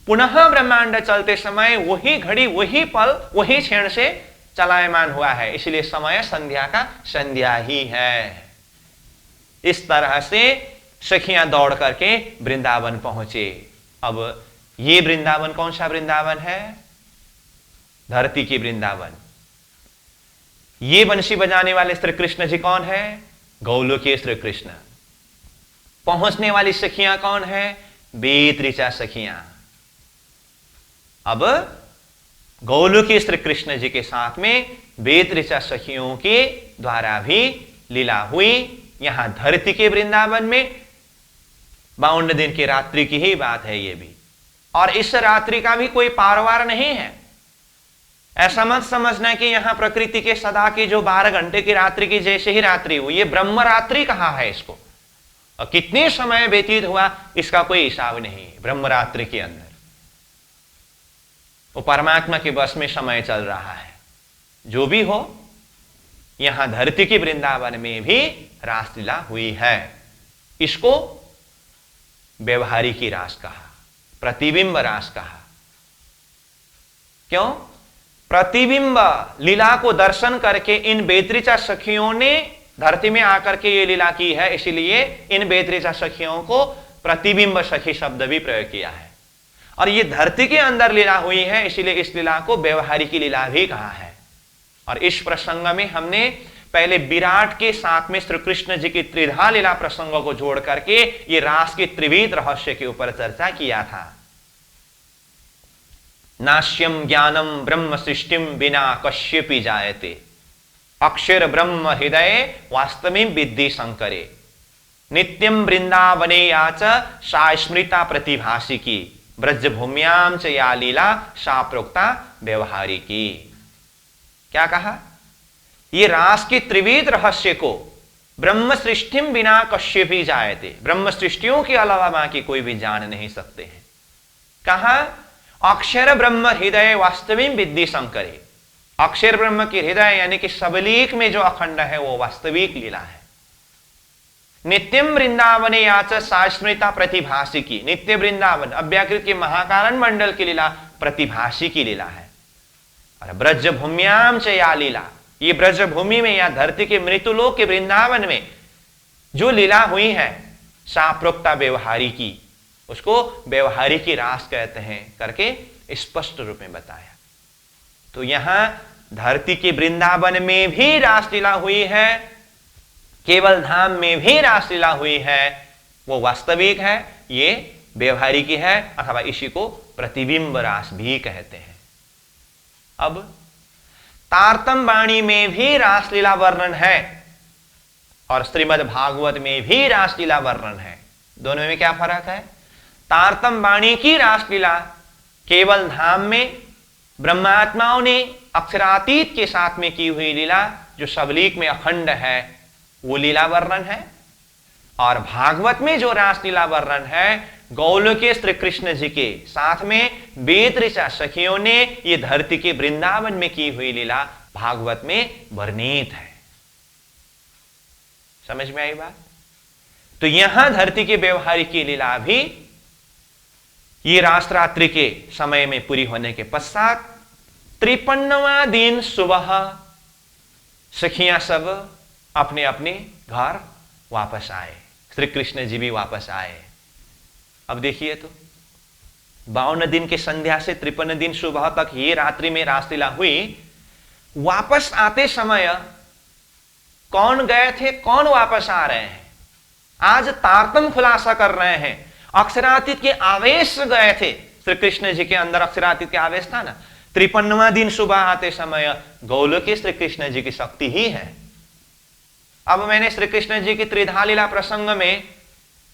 पुनः ब्रह्मांड चलते समय वही घड़ी वही पल वही क्षण से चलायमान हुआ है, इसलिए समय संध्या का संध्या ही है। इस तरह से सखियां दौड़ करके वृंदावन पहुंचे। अब ये वृंदावन कौन सा वृंदावन है? धरती की वृंदावन। ये बंसी बजाने वाले श्री कृष्ण जी कौन है? गौलोकीय श्री कृष्ण। पहुंचने वाली सखियां कौन है? वेद ऋचा सखियां। अब गौलोकीय श्री कृष्ण जी के साथ में वेद ऋचा सखियों के द्वारा भी लीला हुई। यहां धरती के वृंदावन में 52 दिन की रात्रि की ही बात है ये भी, और इस रात्रि का भी कोई पारवार नहीं है। ऐसा मत समझना कि यहां प्रकृति के सदा की जो 12 घंटे की रात्रि की जैसे ही रात्रि हुई, ये ब्रह्म रात्रि कहा है इसको, और कितने समय व्यतीत हुआ इसका कोई हिसाब नहीं। ब्रह्म रात्रि के अंदर वो परमात्मा के बस में समय चल रहा है। जो भी हो, यहां धरती के वृंदावन में भी रासलीला हुई है। इसको व्यवहारिकी रास कहा, प्रतिबिंब रास कहा। क्यों? प्रतिबिंब लीला को दर्शन करके इन बेतरिचा सखियों ने धरती में आकर के ये लीला की है, इसलिए इन बेतरिचा सखियों को प्रतिबिंब सखी शब्द भी प्रयोग किया है। और ये धरती के अंदर लीला हुई है, इसलिए इस लीला को व्यवहारिकी लीला भी कहा है। और इस प्रसंग में हमने पहले विराट के साथ में श्री कृष्ण जी की त्रिधा लीला प्रसंगों को जोड़ करके ये रास के त्रिविध रहस्य के ऊपर चर्चा किया था। नाश्यम ज्ञानम ब्रह्म सृष्टिम बिना कश्यपि जायते, अक्षर ब्रह्म हृदय वास्तविक विद्धि शंकरे, नित्यम वृंदावने याच सा स्मृता प्रतिभासिकी, ब्रजभूम्याम च या लीला सा प्रोक्ता व्यवहारिकी। क्या कहा? ये रास के त्रिविध रहस्य को ब्रह्म सृष्टिम बिना कश्यपि जायते, ब्रह्म सृष्टियों के अलावा बाकी कोई भी जान नहीं सकते हैं। कहा? अक्षर ब्रह्म हृदय वास्तविक विद्धि शंकरे, अक्षर ब्रह्म की हृदय यानी कि सबलीक में जो अखंड है वो वास्तविक लीला है। नित्यम वृंदावने याच सास्मृता प्रतिभासी, नित्य वृंदावन अव्याकृत के महाकारण मंडल की लीला प्रतिभासी की लीला है। और ब्रजभूम्याम च या लीला, ये ब्रजभूमि में या धरती के मृत्युलोक के वृंदावन में जो लीला हुई है सा प्रोक्ता व्यवहारिकी, उसको व्यवहारिकी रास कहते हैं करके स्पष्ट रूप में बताया। तो यहां धरती के वृंदावन में भी रासलीला हुई है, केवल धाम में भी रासलीला हुई है, वो वास्तविक है, ये व्यवहारिकी है, अथवा इसी को प्रतिबिंब रास भी कहते हैं। अब तारतम वाणी में भी रासलीला वर्णन है और श्रीमद् भागवत में भी रासलीला वर्णन है। दोनों में क्या फर्क है? तारतम वाणी की रासलीला केवल धाम में ब्रह्मात्माओं ने अक्षरातीत के साथ में की हुई लीला जो सबलीक में अखंड है वो लीला वर्णन है, और भागवत में जो रासलीला वर्णन है गौलोकीय श्री कृष्ण जी के साथ में वेद ऋचा सखियों ने ये धरती के वृंदावन में की हुई लीला भागवत में वर्णित है। समझ में आई बात? तो यहां धरती के व्यवहारिक की लीला भी ये राष्ट्रात्रि के समय में पूरी होने के पश्चात 53वां दिन सुबह सखियां सब अपने अपने घर वापस आए। श्री कृष्ण जी भी वापस आए। अब देखिए तो 52 दिन के संध्या से 53 दिन सुबह तक ये रात्रि में रासलीला हुई। वापस आते समय कौन गए थे, कौन वापस आ रहे हैं, आज तारतम्य खुलासा कर रहे हैं। अक्षरातीत के आवेश गए थे, श्री कृष्ण जी के अंदर अक्षरातीत के आवेश था ना। 53वां दिन सुबह आते समय गोलोकीय श्री कृष्ण जी की शक्ति ही है। अब मैंने श्री कृष्ण जी की त्रिधा लीला प्रसंग में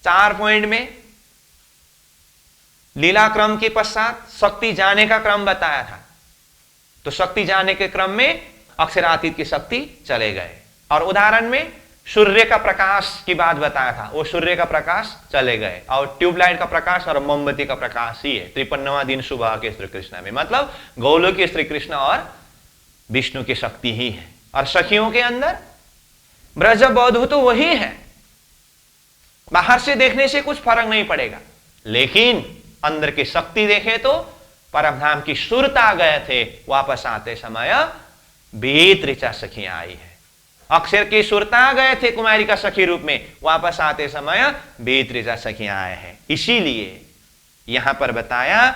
4 पॉइंट में लीला क्रम के पश्चात शक्ति जाने का क्रम बताया था। तो शक्ति जाने के क्रम में अक्षरातीत की शक्ति चले गए, और उदाहरण में सूर्य का प्रकाश की बात बताया था, वो सूर्य का प्रकाश चले गए, और ट्यूबलाइट का प्रकाश और मोमबत्ती का प्रकाश ही है 53वां दिन सुबह के श्री कृष्ण में। मतलब गोलोकीय श्री कृष्ण और विष्णु की शक्ति ही है। और सखियों के अंदर ब्रज बौद्ध तो वही है, बाहर से देखने से कुछ फर्क नहीं पड़ेगा, लेकिन अंदर की शक्ति देखे तो परमधाम की सुरता गए थे, वापस आते समय बेत ऋचा सखियां आई है। अक्षर की सुरता गए थे कुमारी का सखी रूप में, वापस आते समय बेत ऋचा सखियां आए हैं। इसीलिए यहां पर बताया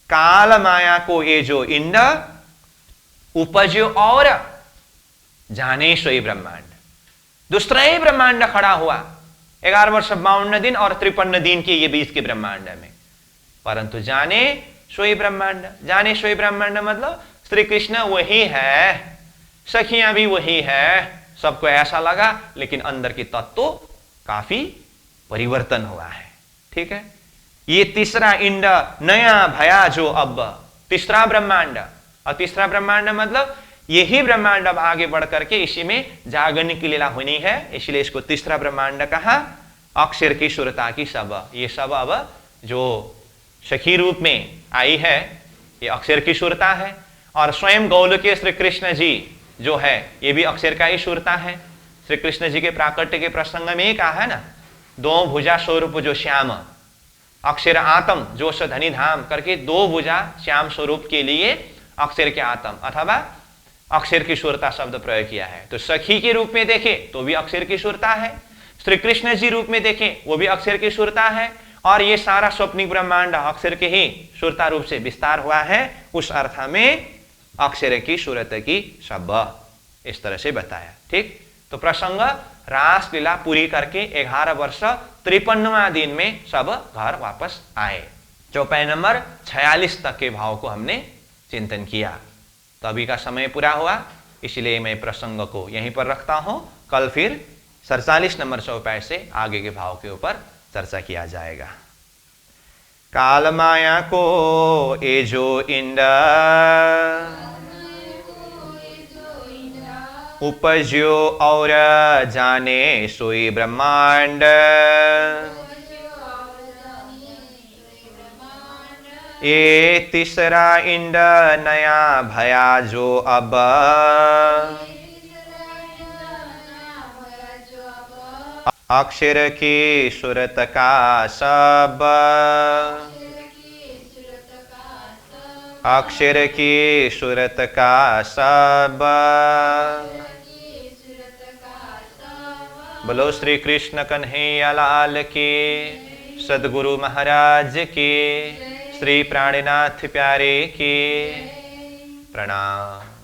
काल माया को ये जो इंड उपजो और जाने सोई ब्रह्मांड, दूसरा ही ब्रह्मांड खड़ा हुआ 11 वर्ष 52 दिन और 53 दिन के ये बीच के ब्रह्मांड में। परंतु जाने सोई ब्रह्मांड, जाने सोई ब्रह्मांड मतलब श्री कृष्ण वही है, सखियां भी वही है, सबको ऐसा लगा, लेकिन अंदर की तत्व तो काफी परिवर्तन हुआ है। ठीक है, ये तीसरा इंड नया भया जो अब तीसरा ब्रह्मांड, और तीसरा ब्रह्मांड मतलब यही ब्रह्मांड अब आगे बढ़ करके इसी में जागरण की लीला होनी है, इसलिए इसको तीसरा ब्रह्मांड कहा। अक्षर की सुरता की सब, ये सब अब जो सखी रूप में आई है ये अक्षर की सुरता है, और स्वयं गोलोकीय श्री कृष्ण जी जो है ये भी अक्षर का ही सुरता है। श्री कृष्ण जी के प्राकट्य के प्रसंग में ही कहा है ना, 2 भुजा स्वरूप जो श्याम, अक्षर आत्म जो धनी धाम करके 2 भुजा श्याम स्वरूप के लिए अक्षर के आत्म अथवा अक्षर की सुरता शब्द प्रयोग किया है। तो सखी के रूप में देखे तो भी अक्षर की सुरता है, श्री कृष्ण जी रूप में देखे वो भी अक्षर की सुरता है, और ये सारा स्वप्निक ब्रह्मांड अक्षर के ही सुरता रूप से विस्तार हुआ है। उस अर्थ में अक्षर की सूरत की सब, इस तरह से बताया। ठीक, तो प्रसंग रास लीला पूरी करके 11 वर्ष 53वां दिन में सब घर वापस आए। चौपाई नंबर 46 तक के भाव को हमने चिंतन किया। तो अभी का समय पूरा हुआ, इसलिए मैं प्रसंग को यहीं पर रखता हूं। कल फिर 47 नंबर चौपाई से आगे के भाव के ऊपर चर्चा किया जाएगा। काल माया को ये जो इंड उपज्यो और जाने सोई ब्रह्मांड, ये तीसरा इंड नया भया जो अब अक्षर की सूरत का सब, अक्षर की सूरत का सब। बोलो श्री कृष्ण कन्हैया लाल की, सद्गुरु महाराज की, श्री प्राणनाथ प्यारे की। प्रणाम।